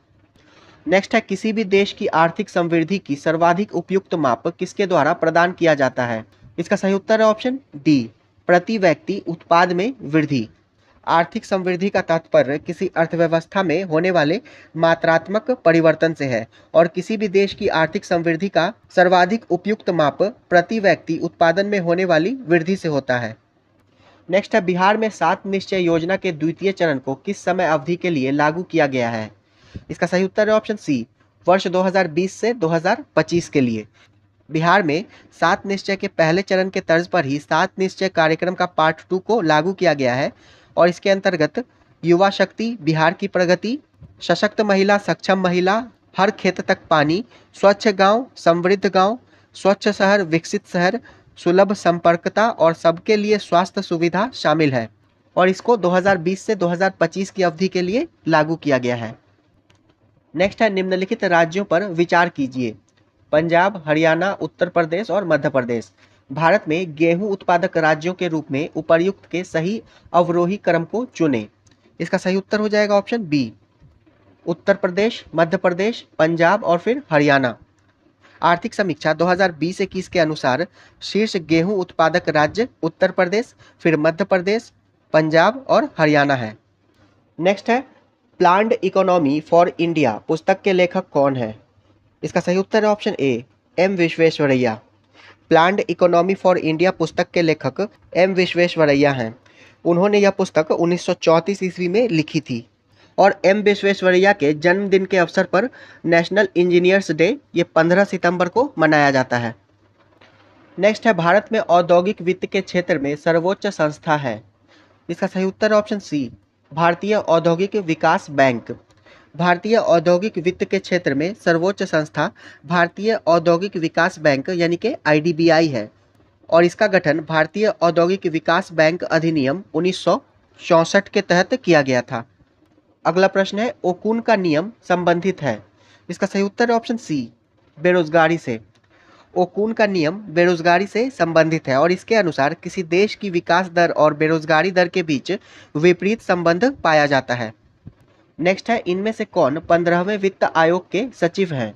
नेक्स्ट है किसी भी देश की आर्थिक समृद्धि की सर्वाधिक उपयुक्त माप किसके द्वारा प्रदान किया जाता है? इसका सही उत्तर है ऑप्शन डी, प्रति व्यक्ति उत्पाद में वृद्धि। आर्थिक समृद्धि का तात्पर्य किसी अर्थव्यवस्था में होने वाले मात्रात्मक परिवर्तन से है और किसी भी देश की आर्थिक समृद्धि का सर्वाधिक उपयुक्त माप प्रति व्यक्ति उत्पादन में होने वाली वृद्धि से होता है। नेक्स्ट है बिहार में 7 निश्चय योजना के द्वितीय चरण को किस समय अवधि के लिए लागू किया गया है? इसका सही उत्तर है ऑप्शन सी, वर्ष 2020 से 2025 के लिए। बिहार में 7 निश्चय के पहले चरण के तर्ज पर ही 7 निश्चय कार्यक्रम का पार्ट 2 को लागू किया गया है और इसके अंतर्गत युवा शक्ति, बिहार की प्रगति, सशक्त महिला, सक्षम महिला, हर खेत तक पानी, स्वच्छ गांव, समृद्ध गांव, स्वच्छ शहर, विकसित शहर, सुलभ संपर्कता और सबके लिए स्वास्थ्य सुविधा शामिल है और इसको 2020 से 2025 की अवधि के लिए लागू किया गया है। नेक्स्ट है निम्नलिखित राज्यों पर विचार कीजिए। पंजाब, हरियाणा, उत्तर प्रदेश और मध्य प्रदेश भारत में गेहूं उत्पादक राज्यों के रूप में उपर्युक्त के सही अवरोही क्रम को चुनें। इसका सही उत्तर हो जाएगा ऑप्शन बी, उत्तर प्रदेश, मध्य प्रदेश, पंजाब और फिर हरियाणा। आर्थिक समीक्षा 2020-21 के अनुसार शीर्ष गेहूं उत्पादक राज्य उत्तर प्रदेश, फिर मध्य प्रदेश, पंजाब और हरियाणा है। नेक्स्ट है प्लान्ड इकोनॉमी फॉर इंडिया पुस्तक के लेखक कौन है? इसका सही उत्तर है option A, M Visvesvaraya. Planned economy for India पुस्तक के लेखक एम विश्वेश्वरैया हैं। उन्होंने यह पुस्तक 1934 ईस्वी में लिखी थी और एम विश्वेश्वरैया के जन्मदिन के अवसर पर नेशनल इंजीनियर्स डे ये 15 सितंबर को मनाया जाता है। नेक्स्ट है भारत में औद्योगिक वित्त के क्षेत्र में सर्वोच्च संस्था है। इसका सही उत्तर ऑप्शन सी, भारतीय औद्योगिक विकास बैंक। भारतीय औद्योगिक वित्त के क्षेत्र में सर्वोच्च संस्था भारतीय औद्योगिक विकास बैंक यानी कि आईडीबीआई है और इसका गठन भारतीय औद्योगिक विकास बैंक अधिनियम 1964 के तहत किया गया था। अगला प्रश्न है, ओकुन का नियम संबंधित है। इसका सही उत्तर है ऑप्शन सी, बेरोजगारी से। ओकुन का नियम बेरोजगारी से संबंधित है और इसके अनुसार किसी देश की विकास दर और बेरोजगारी दर के बीच विपरीत संबंध पाया जाता है। नेक्स्ट है, इनमें से कौन 15वें वित्त आयोग के सचिव हैं?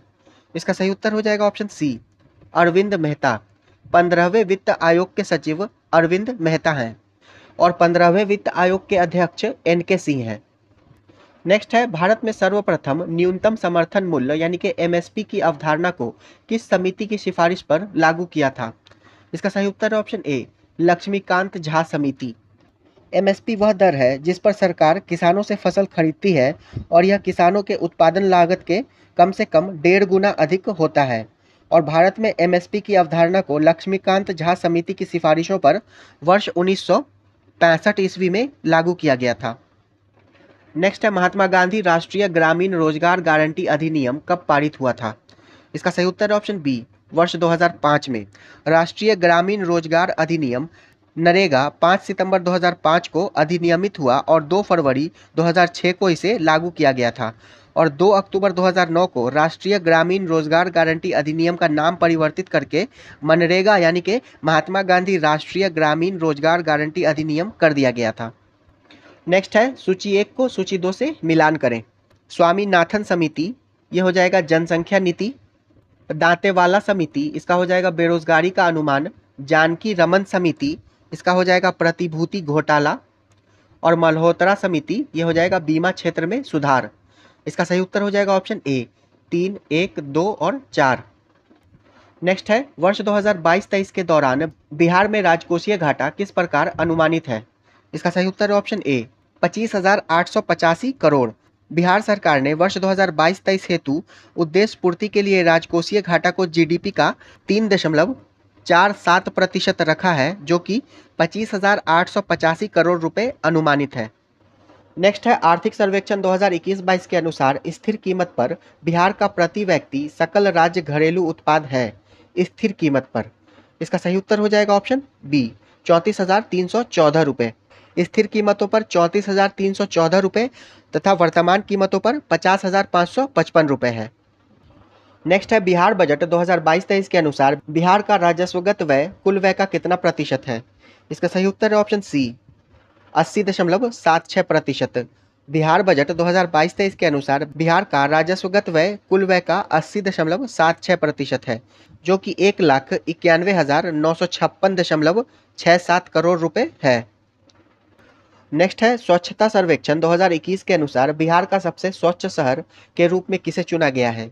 इसका सही उत्तर हो जाएगा ऑप्शन सी, अरविंद मेहता। 15वें वित्त आयोग के सचिव अरविंद मेहता हैं और 15वें वित्त आयोग के अध्यक्ष एन.के. सिंह हैं। नेक्स्ट है, भारत में सर्वप्रथम न्यूनतम समर्थन मूल्य यानी कि एमएसपी की अवधारणा को किस समिति की सिफारिश पर लागू किया था? इसका सही उत्तर है ऑप्शन ए, लक्ष्मीकांत झा समिति। एमएसपी वह दर है जिस पर सरकार किसानों से फसल खरीदती है और यह किसानों के उत्पादन लागत के कम से कम 1.5 गुना अधिक होता है और भारत में एमएसपी की अवधारणा को लक्ष्मीकांत झा समिति की सिफारिशों पर वर्ष 1965 ईस्वी में लागू किया गया था। नेक्स्ट है, महात्मा गांधी राष्ट्रीय ग्रामीण रोजगार गारंटी अधिनियम कब पारित हुआ था? इसका सही उत्तर है ऑप्शन बी, वर्ष 2005 में। राष्ट्रीय ग्रामीण रोजगार अधिनियम नरेगा 5 सितंबर 2005 को अधिनियमित हुआ और 2 फरवरी 2006 को इसे लागू किया गया था और 2 अक्टूबर 2009 को राष्ट्रीय ग्रामीण रोजगार गारंटी अधिनियम का नाम परिवर्तित करके मनरेगा यानी कि महात्मा गांधी राष्ट्रीय ग्रामीण रोजगार गारंटी अधिनियम कर दिया गया था। नेक्स्ट है, सूची 1 को सूची 2 से मिलान करें। स्वामीनाथन समिति, ये हो जाएगा जनसंख्या नीति। दांतेवाला समिति, इसका हो जाएगा बेरोजगारी का अनुमान। जानकी रमन समिति, इसका हो जाएगा प्रतिभूति घोटाला। और मल्होत्रा समिति, ये हो जाएगा बीमा क्षेत्र में सुधार। इसका सही उत्तर हो जाएगा ऑप्शन ए, 3, 1, 2 और 4। नेक्स्ट है, वर्ष 2022-23 के दौरान बिहार में राजकोषीय घाटा किस प्रकार अनुमानित है? इसका सही उत्तर है ऑप्शन ए, 25,885 करोड़। बिहार सरकार ने वर्ष 2022-23 हेतु उद्देश्य पूर्ति के लिए राजकोषीय घाटा को जीडीपी का 3.47% रखा है, जो कि 25,885 करोड़ रुपए अनुमानित है। नेक्स्ट है, आर्थिक सर्वेक्षण 2021-22 के अनुसार स्थिर कीमत पर बिहार का प्रति व्यक्ति सकल राज्य घरेलू उत्पाद है स्थिर कीमत पर। इसका सही उत्तर हो जाएगा ऑप्शन बी, 34,314 रुपये। स्थिर कीमतों पर 34,314 रुपये तथा वर्तमान कीमतों पर 50,555 रुपये है। नेक्स्ट है, बिहार बजट 2022-23 के अनुसार बिहार का राजस्वगत व्यय कुल व्यय का कितना प्रतिशत है? इसका सही उत्तर है ऑप्शन सी, 80.76%। बिहार बजट 2022-23 के अनुसार बिहार का राजस्वगत व्यय कुल व्यय का 80.76% है, जो कि 1,91,956.67 करोड़ रुपए है। नेक्स्ट है, स्वच्छता सर्वेक्षण 2021 के अनुसार बिहार का सबसे स्वच्छ शहर के रूप में किसे चुना गया है?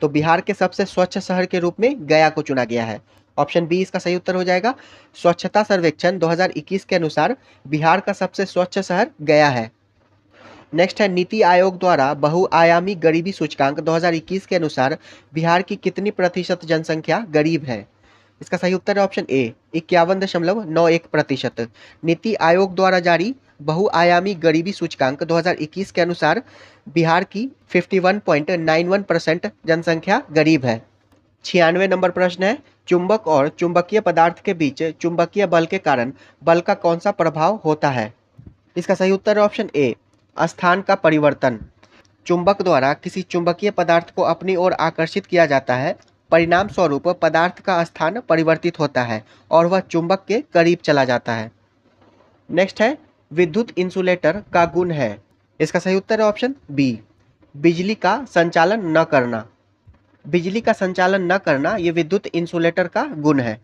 तो बिहार के सबसे स्वच्छ शहर के रूप में गया को चुना गया है। ऑप्शन बी इसका सही उत्तर हो जाएगा। स्वच्छता सर्वेक्षण 2021 के अनुसार बिहार का सबसे स्वच्छ शहर गया है। नेक्स्ट है, नीति आयोग द्वारा बहुआयामी गरीबी सूचकांक 2021 के अनुसार बिहार की कितनी प्रतिशत जनसंख्या गरीब है? इसका सही उत्तर है ऑप्शन ए, 51.91%। नीति आयोग द्वारा जारी बहुआयामी गरीबी सूचकांक 2021 के अनुसार बिहार की 51.91% जनसंख्या गरीब है। 96 नंबर प्रश्न है, चुंबक और चुंबकीय पदार्थ के बीच चुंबकीय बल के कारण बल का कौन सा प्रभाव होता है? इसका सही उत्तर है ऑप्शन ए, स्थान का परिवर्तन। चुंबक द्वारा किसी चुंबकीय पदार्थ को अपनी ओर आकर्षित किया जाता है, परिणाम स्वरूप पदार्थ का स्थान परिवर्तित होता है और वह चुंबक के करीब चला जाता है। नेक्स्ट है, विद्युत इंसुलेटर का गुण है। इसका सही उत्तर है ऑप्शन बी, बिजली का संचालन न करना। बिजली का संचालन न करना ये विद्युत इंसुलेटर का गुण है।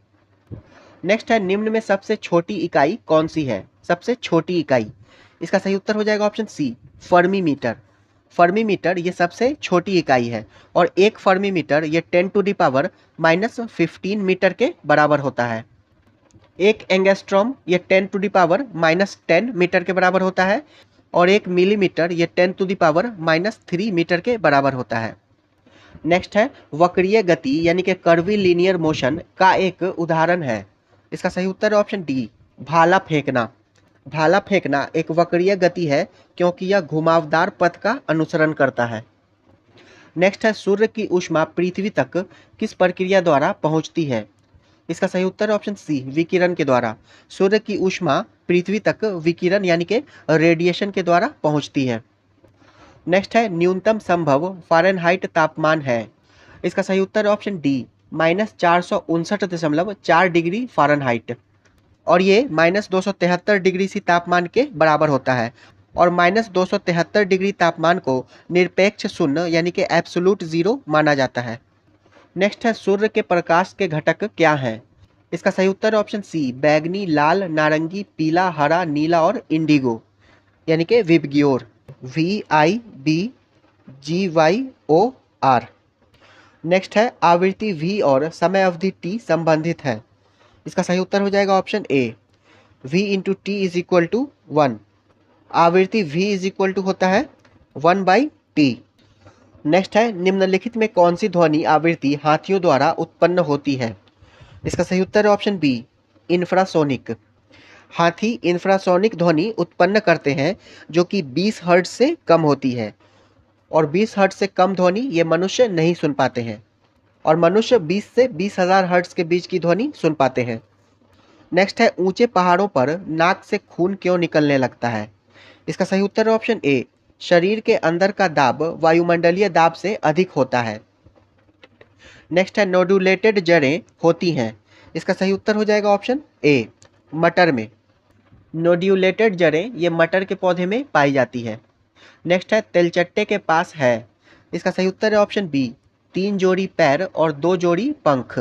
नेक्स्ट है, निम्न में सबसे छोटी इकाई कौन सी है? सबसे छोटी इकाई, इसका सही उत्तर हो जाएगा option C, fermi meter. Fermi meter ये सबसे छोटी इकाई है और एक फर्मी मीटर ये 10⁻⁻15 मीटर के बराबर होता है। एक एंगस्ट्रॉम ये 10⁻⁻10 मीटर के बराबर होता है और एक मिलीमीटर ये 10⁻⁻3 मीटर के बराबर होता है। नेक्स्ट है, वक्रीय गति यानी कि कर्वी लीनियर मोशन का एक उदाहरण है। इसका सही उत्तर है ऑप्शन डी, भाला फेंकना। भाला फेंकना एक वक्रीय गति है क्योंकि यह घुमावदार पथ का अनुसरण करता है। नेक्स्ट है सूर्य की ऊष्मा पृथ्वी तक किस प्रक्रिया द्वारा पहुंचती है? इसका सही उत्तर ऑप्शन सी, विकिरण के द्वारा। सूर्य की ऊष्मा पृथ्वी तक विकिरण यानी कि रेडिएशन के द्वारा पहुंचती है। नेक्स्ट है न्यूनतम संभव फ़ारेनहाइट तापमान है। इसका सही उत्तर ऑप्शन डी, -459.4 डिग्री फ़ारेनहाइट। और ये -273 डिग्री सी तापमान के बराबर होता है। और -273 डिग्री तापमान को निरपेक्ष शून्य यानी कि एब्सोल्यूट ज़ीरो माना जाता है। नेक्स्ट है सूर्य के प्रकाश के घटक क्या हैं? इसका सही उत्तर ऑप्शन सी, बैगनी, लाल, नारंगी, पीला, हरा, नीला और इंडिगो यानी कि विबग्योर, VIBGYOR। नेक्स्ट है आवृत्ति V और समय अवधि T संबंधित है। इसका सही उत्तर हो जाएगा option A, V into T is equal to 1। आवृत्ति V इज इक्वल टू होता है 1/T। नेक्स्ट है निम्नलिखित में कौन सी ध्वनि आवृत्ति हाथियों द्वारा उत्पन्न होती है? इसका सही उत्तर है ऑप्शन बी, इंफ्रासोनिक। हाथी इंफ्रासोनिक ध्वनि उत्पन्न करते हैं जो कि 20 हर्ट्ज से कम होती है। और 20 हर्ट्ज से कम ध्वनि ये मनुष्य नहीं सुन पाते हैं। और मनुष्य 20 से 20,000 हर्ट्ज के बीच की ध्वनि सुन पाते हैं। नेक्स्ट है ऊंचे पहाड़ों पर नाक से खून क्यों निकलने लगता है? इसका सही उत्तर है ऑप्शन ए, शरीर के अंदर का दाब वायुमंडलीय दाब से अधिक होता है। नेक्स्ट है नोडुलेटेड जड़ें होती हैं। इसका सही उत्तर हो जाएगा ऑप्शन ए, मटर में। नोड्यूलेटेड जड़ें ये मटर के पौधे में पाई जाती है। नेक्स्ट है तेलचट्टे के पास है। इसका सही उत्तर है ऑप्शन बी, 3 जोड़ी पैर और 2 जोड़ी पंख।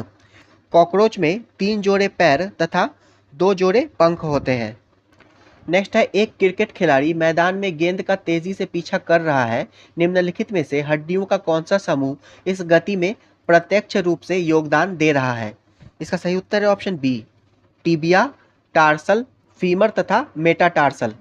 कॉकरोच में 3 जोड़े पैर तथा 2 जोड़े पंख होते हैं। नेक्स्ट है एक क्रिकेट खिलाड़ी मैदान में गेंद का तेजी से पीछा कर रहा है। निम्नलिखित में से हड्डियों का कौन सा समूह इस गति में प्रत्यक्ष रूप से योगदान दे रहा है? इसका सही उत्तर है option B, tibia, tarsal, femur तथा मेटाटार्सल।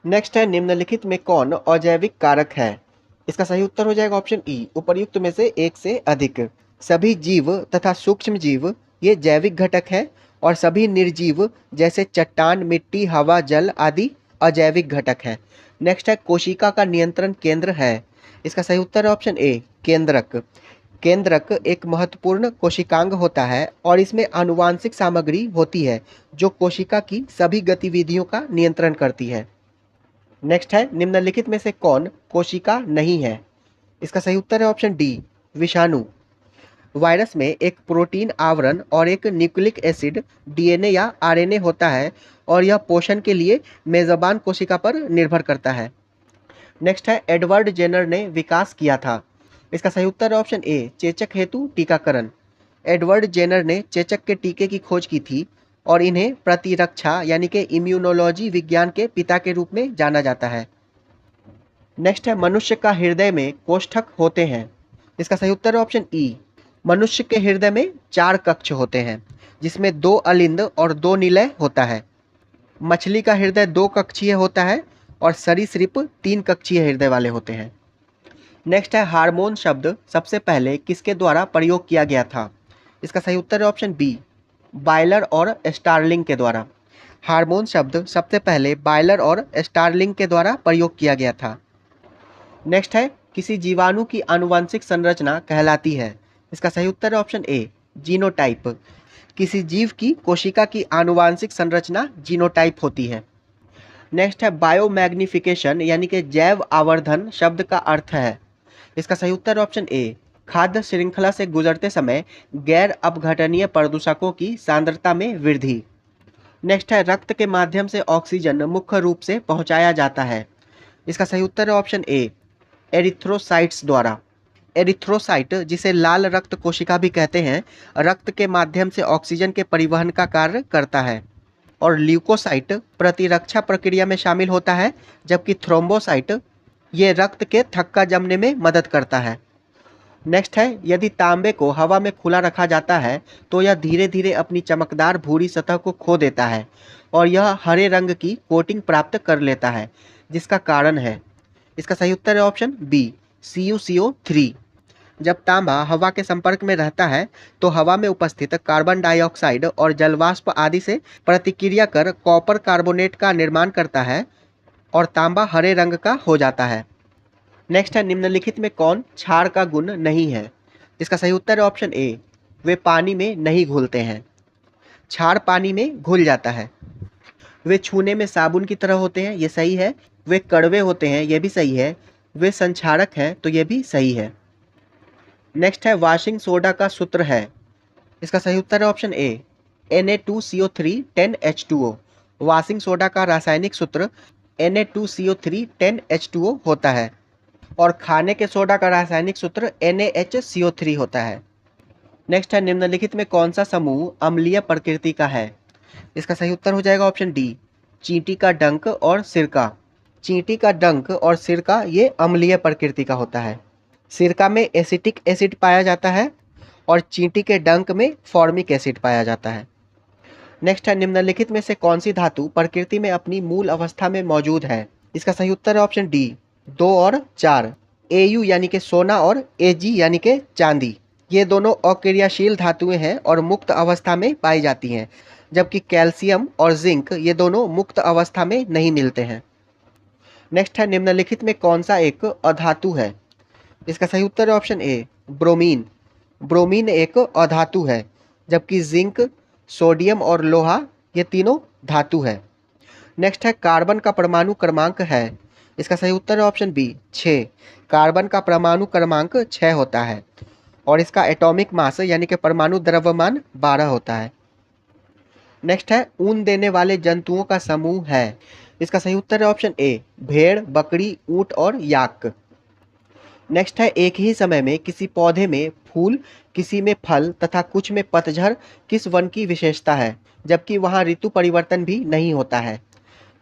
नेक्स्ट है निम्नलिखित में कौन अजैविक कारक है? इसका सही उत्तर हो जाएगा ऑप्शन ई, उपर्युक्त में से एक से अधिक। सभी जीव तथा सूक्ष्म जीव ये जैविक घटक है और सभी निर्जीव जैसे चट्टान, मिट्टी, हवा, जल आदि अजैविक घटक हैं। नेक्स्ट है कोशिका का नियंत्रण केंद्र है। इसका सही उत्तर है ऑप्शन ए, केंद्रक। केंद्रक एक महत्वपूर्ण कोशिकांग होता है और इसमें आनुवांशिक सामग्री होती है जो कोशिका की सभी गतिविधियों का नियंत्रण करती है। नेक्स्ट है निम्नलिखित में से कौन कोशिका नहीं है? इसका सही उत्तर है ऑप्शन डी, विषाणु। वायरस में एक प्रोटीन आवरण और एक न्यूक्लिक एसिड डीएनए या आरएनए होता है और यह पोषण के लिए मेजबान कोशिका पर निर्भर करता है। नेक्स्ट है एडवर्ड जेनर ने विकास किया था। इसका सही उत्तर है ऑप्शन ए, चेचक हेतु टीकाकरण। एडवर्ड जेनर ने चेचक के टीके की खोज की थी और इन्हें प्रतिरक्षा यानी कि इम्यूनोलॉजी विज्ञान के पिता के रूप में जाना जाता है। नेक्स्ट है मनुष्य का हृदय में कोष्ठक होते हैं। इसका सही उत्तर है ऑप्शन ई, मनुष्य के हृदय में 4 कक्ष होते हैं जिसमें 2 अलिंद और 2 निलय होता है। मछली का हृदय 2 कक्षीय होता है और सरीसृप 3 कक्षीय हृदय वाले होते हैं। नेक्स्ट है हार्मोन शब्द सबसे पहले किसके द्वारा प्रयोग किया गया था? इसका सही उत्तर है ऑप्शन बी, बायलर और स्टार्लिंग के द्वारा। हार्मोन शब्द सबसे पहले बायलर और स्टार्लिंग के द्वारा प्रयोग किया गया था। नेक्स्ट है किसी जीवाणु की आनुवंशिक संरचना कहलाती है। इसका सही उत्तर है ऑप्शन ए, जीनोटाइप। किसी जीव की कोशिका की आनुवंशिक संरचना जीनोटाइप होती है। नेक्स्ट है बायोमैग्निफिकेशन यानी कि जैव आवर्धन शब्द का अर्थ है। इसका सही उत्तर ऑप्शन ए, खाद्य श्रृंखला से गुजरते समय गैर अपघटनीय प्रदूषकों की सांद्रता में वृद्धि। नेक्स्ट है रक्त के माध्यम से ऑक्सीजन मुख्य रूप से पहुंचाया जाता है। इसका सही उत्तर है ऑप्शन ए, एरिथ्रोसाइट्स द्वारा। एरिथ्रोसाइट जिसे लाल रक्त कोशिका भी कहते हैं, रक्त के माध्यम से ऑक्सीजन के परिवहन का कार्य करता है। और ल्यूकोसाइट प्रतिरक्षा प्रक्रिया में शामिल होता है, जबकि थ्रोम्बोसाइट ये रक्त के थक्का जमने में मदद करता है। नेक्स्ट है यदि तांबे को हवा में खुला रखा जाता है तो यह धीरे धीरे अपनी चमकदार भूरी सतह को खो देता है और यह हरे रंग की कोटिंग प्राप्त कर लेता है, जिसका कारण है। इसका सही उत्तर है ऑप्शन बी, CuCO3। जब तांबा हवा के संपर्क में रहता है तो हवा में उपस्थित कार्बन डाइऑक्साइड और जलवाष्प आदि से प्रतिक्रिया कर कॉपर कार्बोनेट का निर्माण करता है और तांबा हरे रंग का हो जाता है। नेक्स्ट है, निम्नलिखित में कौन क्षार का गुण नहीं है? इसका सही उत्तर है ऑप्शन ए, वे पानी में नहीं घुलते हैं। क्षार पानी में घुल जाता है। वे छूने में साबुन की तरह होते हैं, ये सही है। वे कड़वे होते हैं, ये भी सही है। वे संक्षारक हैं, तो ये भी सही है। नेक्स्ट है, वाशिंग सोडा का सूत्र है। इसका सही उत्तर है ऑप्शन ए, Na2CO3 10H2O। वाशिंग सोडा का रासायनिक सूत्र Na2CO3 10H2O होता है और खाने के सोडा का रासायनिक सूत्र NaHCO3 होता है। नेक्स्ट है, निम्नलिखित में कौन सा समूह अम्लीय प्रकृति का है? इसका सही उत्तर हो जाएगा ऑप्शन डी, चींटी का डंक और सिरका। चींटी का डंक और सिरका ये अम्लीय प्रकृति का होता है। सिरका में एसिटिक एसिड पाया जाता है और चींटी के डंक में फॉर्मिक एसिड पाया जाता है। नेक्स्ट है, निम्नलिखित में से कौन सी धातु प्रकृति में अपनी मूल अवस्था में मौजूद है? इसका सही उत्तर है ऑप्शन डी, 2 और 4। Au यानी कि सोना और Ag यानी कि चांदी, ये दोनों अक्रियाशील धातुएं हैं और मुक्त अवस्था में पाई जाती हैं, जबकि कैल्शियम और जिंक ये दोनों मुक्त अवस्था में नहीं मिलते हैं। नेक्स्ट है, निम्नलिखित में कौन सा एक अधातु है? इसका सही उत्तर है ऑप्शन ए, ब्रोमीन। ब्रोमीन एक अधातु है, जबकि जिंक, सोडियम और लोहा ये तीनों धातु है। नेक्स्ट है, कार्बन का परमाणु क्रमांक है। इसका सही उत्तर है ऑप्शन बी, 6। कार्बन का परमाणु क्रमांक 6 होता है और इसका एटॉमिक मास यानी कि परमाणु द्रव्यमान 12 होता है। नेक्स्ट है, ऊन देने वाले जंतुओं का समूह है। इसका सही उत्तर है ऑप्शन ए, भेड़, बकरी, ऊंट और याक। नेक्स्ट है, एक ही समय में किसी पौधे में फूल, किसी में फल तथा कुछ में पतझड़ किस वन की विशेषता है, जबकि वहाँ ऋतु परिवर्तन भी नहीं होता है?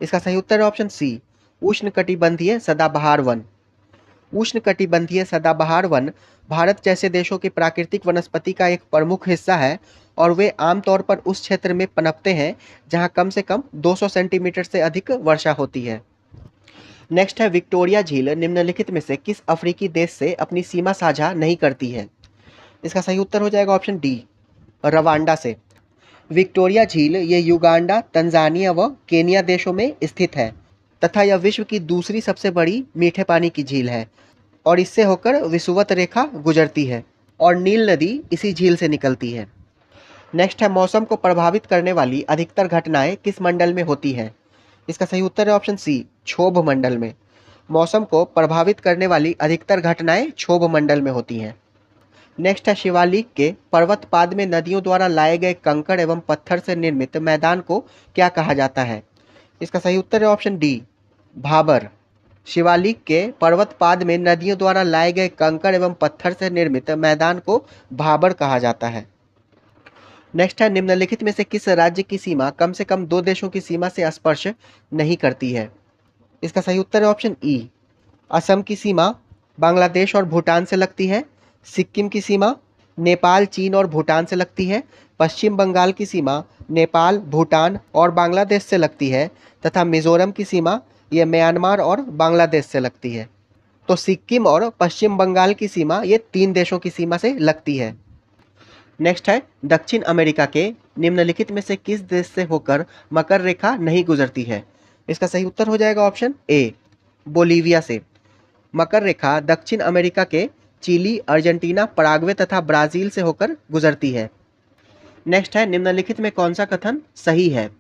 इसका सही उत्तर है ऑप्शन सी, उष्णकटिबंधीय सदाबहार वन। उष्णकटिबंधीय सदाबहार वन भारत जैसे देशों की प्राकृतिक वनस्पति का एक प्रमुख हिस्सा है और वे आमतौर पर उस क्षेत्र में पनपते हैं जहां कम से कम 200 सेंटीमीटर से अधिक वर्षा होती है। नेक्स्ट है, विक्टोरिया झील निम्नलिखित में से किस अफ्रीकी देश से अपनी सीमा साझा नहीं करती है? इसका सही उत्तर हो जाएगा ऑप्शन डी, रवांडा से। विक्टोरिया झील ये युगांडा, तंजानिया व केनिया देशों में स्थित है तथा यह विश्व की दूसरी सबसे बड़ी मीठे पानी की झील है और इससे होकर विषुवत रेखा गुजरती है और नील नदी इसी झील से निकलती है। नेक्स्ट है, मौसम को प्रभावित करने वाली अधिकतर घटनाएं किस मंडल में होती हैं? इसका सही उत्तर है ऑप्शन सी, क्षोभ मंडल में। मौसम को प्रभावित करने वाली अधिकतर घटनाएं क्षोभ मंडल में होती हैं। नेक्स्ट है, शिवालिक के पर्वतपाद में नदियों द्वारा लाए गए कंकड़ एवं पत्थर से निर्मित मैदान को क्या कहा जाता है? इसका सही उत्तर है ऑप्शन डी, भाबर। शिवालिक के पर्वतपाद में नदियों द्वारा लाए गए कंकड़ एवं पत्थर से निर्मित मैदान को भाबर कहा जाता है। नेक्स्ट है, निम्नलिखित में से किस राज्य की सीमा कम से कम 2 देशों की सीमा से स्पर्श नहीं करती है? इसका सही उत्तर है ऑप्शन ई, असम की सीमा बांग्लादेश और भूटान से लगती है। सिक्किम की सीमा नेपाल, चीन और भूटान से लगती है। पश्चिम बंगाल की सीमा नेपाल, भूटान और बांग्लादेश से लगती है तथा मिजोरम की सीमा ये म्यांमार और बांग्लादेश से लगती है। तो सिक्किम और पश्चिम बंगाल की सीमा ये 3 देशों की सीमा से लगती है। नेक्स्ट है, दक्षिण अमेरिका के निम्नलिखित में से किस देश से होकर मकर रेखा नहीं गुजरती है? इसका सही उत्तर हो जाएगा ऑप्शन ए, बोलीविया से। मकर रेखा दक्षिण अमेरिका के चिली, अर्जेंटीना, पराग्वे तथा ब्राजील से होकर गुजरती है। नेक्स्ट है, निम्नलिखित में कौन सा कथन सही है?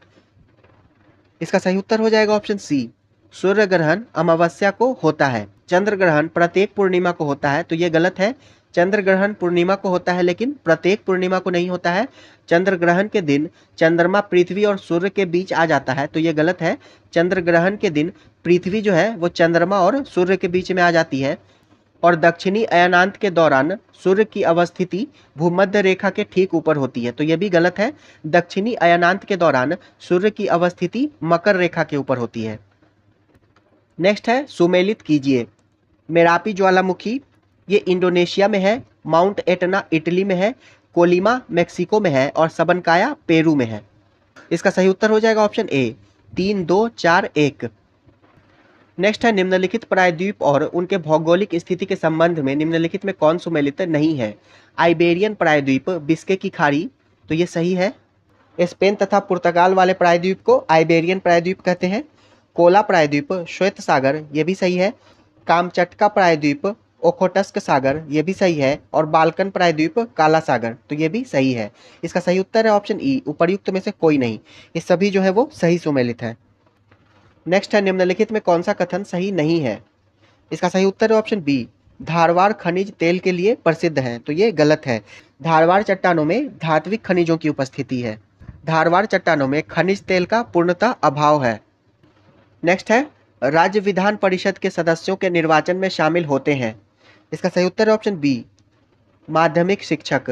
इसका सही उत्तर हो जाएगा ऑप्शन सी, सूर्य ग्रहण अमावस्या को होता है। चंद्र ग्रहण प्रत्येक पूर्णिमा को होता है, तो ये गलत है। चंद्र ग्रहण पूर्णिमा को होता है लेकिन प्रत्येक पूर्णिमा को नहीं होता है। चंद्र ग्रहण के दिन चंद्रमा पृथ्वी और सूर्य के बीच आ जाता है, तो ये गलत है। चंद्र ग्रहण के दिन पृथ्वी जो है वो चंद्रमा और सूर्य के बीच में आ जाती है और दक्षिणी अयनांत के दौरान सूर्य की अवस्थिति भूमध्य रेखा के ठीक ऊपर होती है, तो यह भी गलत है। दक्षिणी अयनांत के दौरान सूर्य की अवस्थिति मकर रेखा के ऊपर होती है। नेक्स्ट है, सुमेलित कीजिए। मेरापी ज्वालामुखी ये इंडोनेशिया में है, माउंट एटना इटली में है, कोलिमा मेक्सिको में है और सबनकाया पेरू में है। इसका सही उत्तर हो जाएगा ऑप्शन ए, 3, 2, 4, 1। नेक्स्ट है निम्नलिखित प्रायद्वीप और उनके भौगोलिक स्थिति के संबंध में निम्नलिखित में कौन सुमेलित नहीं है। आइबेरियन प्रायद्वीप, बिस्के की खाड़ी, तो ये सही है। स्पेन तथा पुर्तगाल वाले प्रायद्वीप को आइबेरियन प्रायद्वीप कहते हैं। कोला प्रायद्वीप, श्वेत सागर, ये भी सही है। कामचटका प्रायद्वीप, ओखोटस्क सागर, ये भी सही है। और बाल्कन प्रायद्वीप, काला सागर, तो ये भी सही है। इसका सही उत्तर है ऑप्शन ई, उपर्युक्त में से कोई नहीं। ये सभी जो है वो सही सुमेलित है। नेक्स्ट है निम्नलिखित में कौन सा कथन सही नहीं है। इसका सही उत्तर है ऑप्शन बी, धारवाड़ खनिज तेल के लिए प्रसिद्ध है, तो ये गलत है। धारवाड़ चट्टानों में धात्विक खनिजों की उपस्थिति है। धारवाड़ चट्टानों में खनिज तेल का पूर्णतः अभाव है। नेक्स्ट है राज्य विधान परिषद के सदस्यों के निर्वाचन में शामिल होते हैं। इसका सही उत्तर है ऑप्शन बी, माध्यमिक शिक्षक।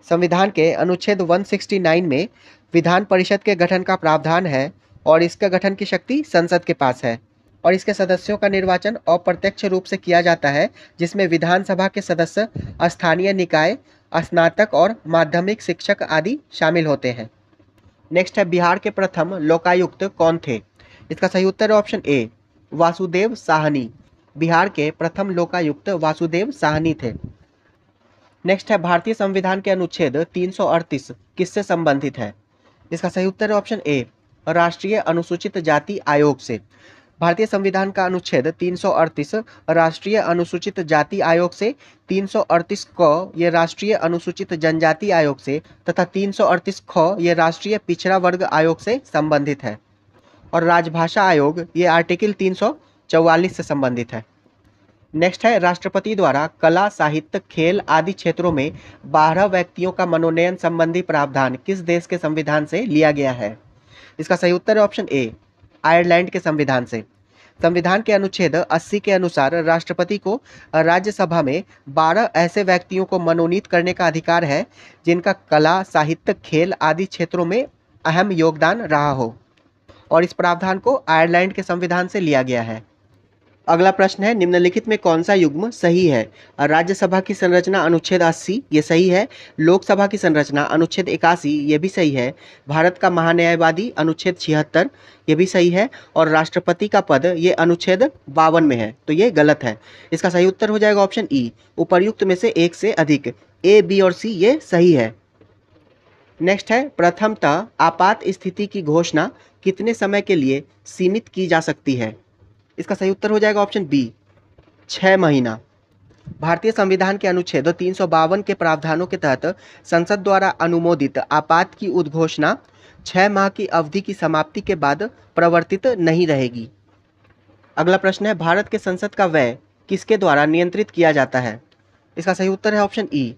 संविधान के अनुच्छेद 169 में विधान परिषद के गठन का प्रावधान है और इसका गठन की शक्ति संसद के पास है और इसके सदस्यों का निर्वाचन अप्रत्यक्ष रूप से किया जाता है, जिसमें विधानसभा के सदस्य, स्थानीय निकाय, स्नातक और माध्यमिक शिक्षक आदि शामिल होते हैं। नेक्स्ट है बिहार के प्रथम लोकायुक्त कौन थे। इसका सही उत्तर है ऑप्शन ए, वासुदेव साहनी। बिहार के प्रथम लोकायुक्त वासुदेव साहनी थे। नेक्स्ट है भारतीय संविधान के अनुच्छेद 338 किससे संबंधित है। इसका सही उत्तर है ऑप्शन ए, राष्ट्रीय अनुसूचित जाति आयोग से। भारतीय संविधान का अनुच्छेद 338 राष्ट्रीय अनुसूचित जाति आयोग से, 338 क ये राष्ट्रीय अनुसूचित जनजाति आयोग से तथा 338 ख ये राष्ट्रीय पिछड़ा वर्ग आयोग से संबंधित है। और राजभाषा आयोग ये आर्टिकल 344 से संबंधित है। नेक्स्ट है राष्ट्रपति द्वारा कला, साहित्य, खेल आदि क्षेत्रों में 12 व्यक्तियों का मनोनयन संबंधी प्रावधान किस देश के संविधान से लिया गया है। इसका सही उत्तर है ऑप्शन ए, आयरलैंड के संविधान से। संविधान के अनुच्छेद 80 के अनुसार राष्ट्रपति को राज्यसभा में 12 ऐसे व्यक्तियों को मनोनीत करने का अधिकार है जिनका कला, साहित्य, खेल आदि क्षेत्रों में अहम योगदान रहा हो और इस प्रावधान को आयरलैंड के संविधान से लिया गया है। अगला प्रश्न है निम्नलिखित में कौन सा युग्म सही है। राज्यसभा की संरचना अनुच्छेद 80 ये सही है। लोकसभा की संरचना अनुच्छेद 81 ये भी सही है। भारत का महान्यायवादी अनुच्छेद 76 ये भी सही है। और राष्ट्रपति का पद ये अनुच्छेद 52 में है, तो ये गलत है। इसका सही उत्तर हो जाएगा ऑप्शन ई, उपर्युक्त में से एक से अधिक। ए, बी और सी ये सही है। नेक्स्ट है प्रथमतः आपात स्थिति की घोषणा कितने समय के लिए सीमित की जा सकती है। इसका सही उत्तर हो जाएगा ऑप्शन बी, 6 महीना। भारतीय संविधान के अनुच्छेद 352 के प्रावधानों के तहत संसद द्वारा अनुमोदित आपात की उद्घोषणा 6 माह की अवधि की समाप्ति के बाद प्रवर्तित नहीं रहेगी। अगला प्रश्न है भारत के संसद का व्यय किसके द्वारा नियंत्रित किया जाता है। इसका सही उत्तर है ऑप्शन ई,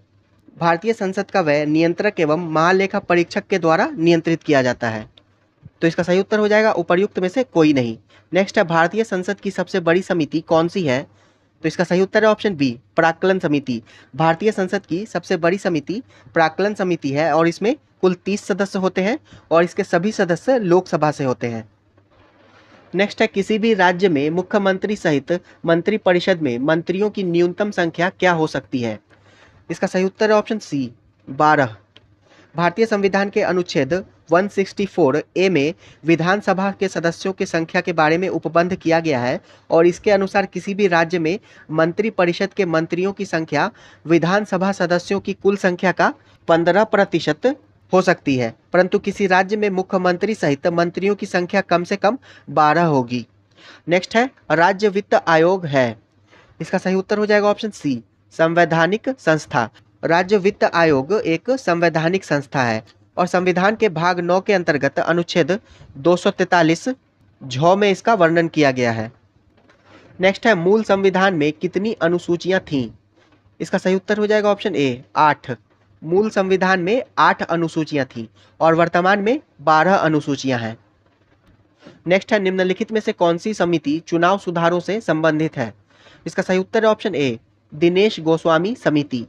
भारतीय संसद का व्यय नियंत्रक एवं महालेखा परीक्षक के द्वारा नियंत्रित किया जाता है, तो इसका सही उत्तर हो जाएगा उपर्युक्त में से कोई नहीं। नेक्स्ट है भारतीय संसद की सबसे बड़ी समिति कौन सी है। तो इसका सही उत्तर है ऑप्शन बी, प्राक्कलन समिति। भारतीय संसद की सबसे बड़ी समिति प्राक्कलन समिति है और इसमें कुल 30 सदस्य होते हैं और इसके सभी सदस्य लोकसभा से होते हैं। नेक्स्ट है किसी भी राज्य में मुख्यमंत्री सहित मंत्रिपरिषद में मंत्रियों की न्यूनतम संख्या क्या हो सकती है। इसका सही उत्तर है ऑप्शन सी, 12। भारतीय संविधान के अनुच्छेद 164 ए में विधानसभा के सदस्यों की संख्या के बारे में उपबंध किया गया है और इसके अनुसार किसी भी राज्य में मंत्रिपरिषद के मंत्रियों की संख्या विधानसभा सदस्यों की कुल संख्या का 15% हो सकती है, परंतु किसी राज्य में मुख्यमंत्री सहित मंत्रियों की संख्या कम से कम 12 होगी। नेक्स्ट है राज्य वित्त आयोग है। इसका सही उत्तर हो जाएगा ऑप्शन सी, संवैधानिक संस्था। राज्य वित्त आयोग एक संवैधानिक संस्था है और संविधान के भाग 9 के अंतर्गत अनुच्छेद 243 झ में इसका वर्णन किया गया है। नेक्स्ट है मूल संविधान में कितनी अनुसूचियां थीं। इसका सही उत्तर हो जाएगा ऑप्शन ए, 8। मूल संविधान में 8 अनुसूचियां थीं और वर्तमान में 12 अनुसूचियां हैं। नेक्स्ट है निम्नलिखित में से कौन सी समिति चुनाव सुधारों से संबंधित है। इसका सही उत्तर है ऑप्शन ए, दिनेश गोस्वामी समिति।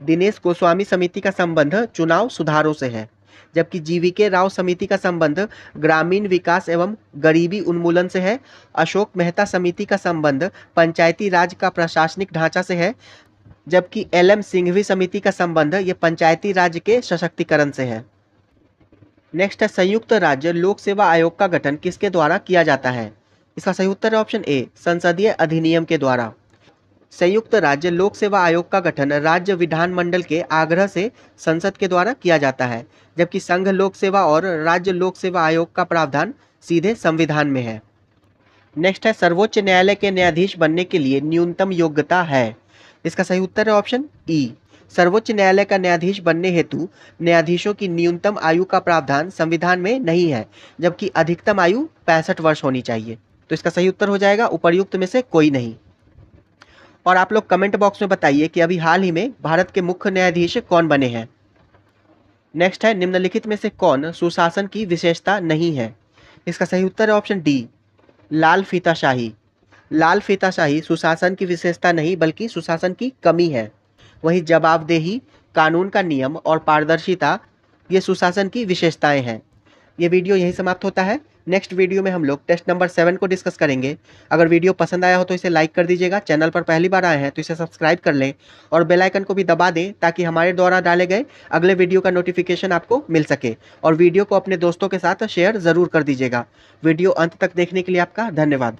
दिनेश गोस्वामी समिति का संबंध चुनाव सुधारों से है, जबकि जीवीके राव समिति का संबंध ग्रामीण विकास एवं गरीबी उन्मूलन से है। अशोक मेहता समिति का संबंध पंचायती राज का प्रशासनिक ढांचा से है, जबकि एल.एम. सिंघवी समिति का संबंध ये पंचायती राज के सशक्तिकरण से है। नेक्स्ट है संयुक्त राज्य लोक सेवा आयोग का गठन किसके द्वारा किया जाता है। इसका सही उत्तर है ऑप्शन ए, संसदीय अधिनियम के द्वारा। संयुक्त राज्य लोक सेवा आयोग का गठन राज्य विधानमंडल के आग्रह से संसद के द्वारा किया जाता है, जबकि संघ लोक सेवा और राज्य लोक सेवा आयोग का प्रावधान सीधे संविधान में है। नेक्स्ट है, सर्वोच्च न्यायालय के न्यायाधीश बनने के लिए न्यूनतम योग्यता है। इसका सही उत्तर है ऑप्शन ई, सर्वोच्च न्यायालय का न्यायाधीश बनने हेतु न्यायाधीशों की न्यूनतम आयु का प्रावधान संविधान में नहीं है, जबकि अधिकतम आयु 65 वर्ष होनी चाहिए। तो इसका सही उत्तर हो जाएगा उपर्युक्त में से कोई नहीं। और आप लोग कमेंट बॉक्स में बताइए कि अभी हाल ही में भारत के मुख्य न्यायाधीश कौन बने हैं। नेक्स्ट है, निम्नलिखित में से कौन सुशासन की विशेषता नहीं है। इसका सही उत्तर है ऑप्शन डी, लाल फीताशाही। लाल फीताशाही सुशासन की विशेषता नहीं बल्कि सुशासन की कमी है। वहीं जवाबदेही, कानून का नियम और पारदर्शिता ये सुशासन की विशेषताएं हैं। ये वीडियो यहीं समाप्त होता है। नेक्स्ट वीडियो में हम लोग टेस्ट नंबर 7 को डिस्कस करेंगे। अगर वीडियो पसंद आया हो तो इसे लाइक कर दीजिएगा, चैनल पर पहली बार आए हैं तो इसे सब्सक्राइब कर लें और बेल आइकन को भी दबा दें ताकि हमारे द्वारा डाले गए अगले वीडियो का नोटिफिकेशन आपको मिल सके। और वीडियो को अपने दोस्तों के साथ शेयर ज़रूर कर दीजिएगा। वीडियो अंत तक देखने के लिए आपका धन्यवाद।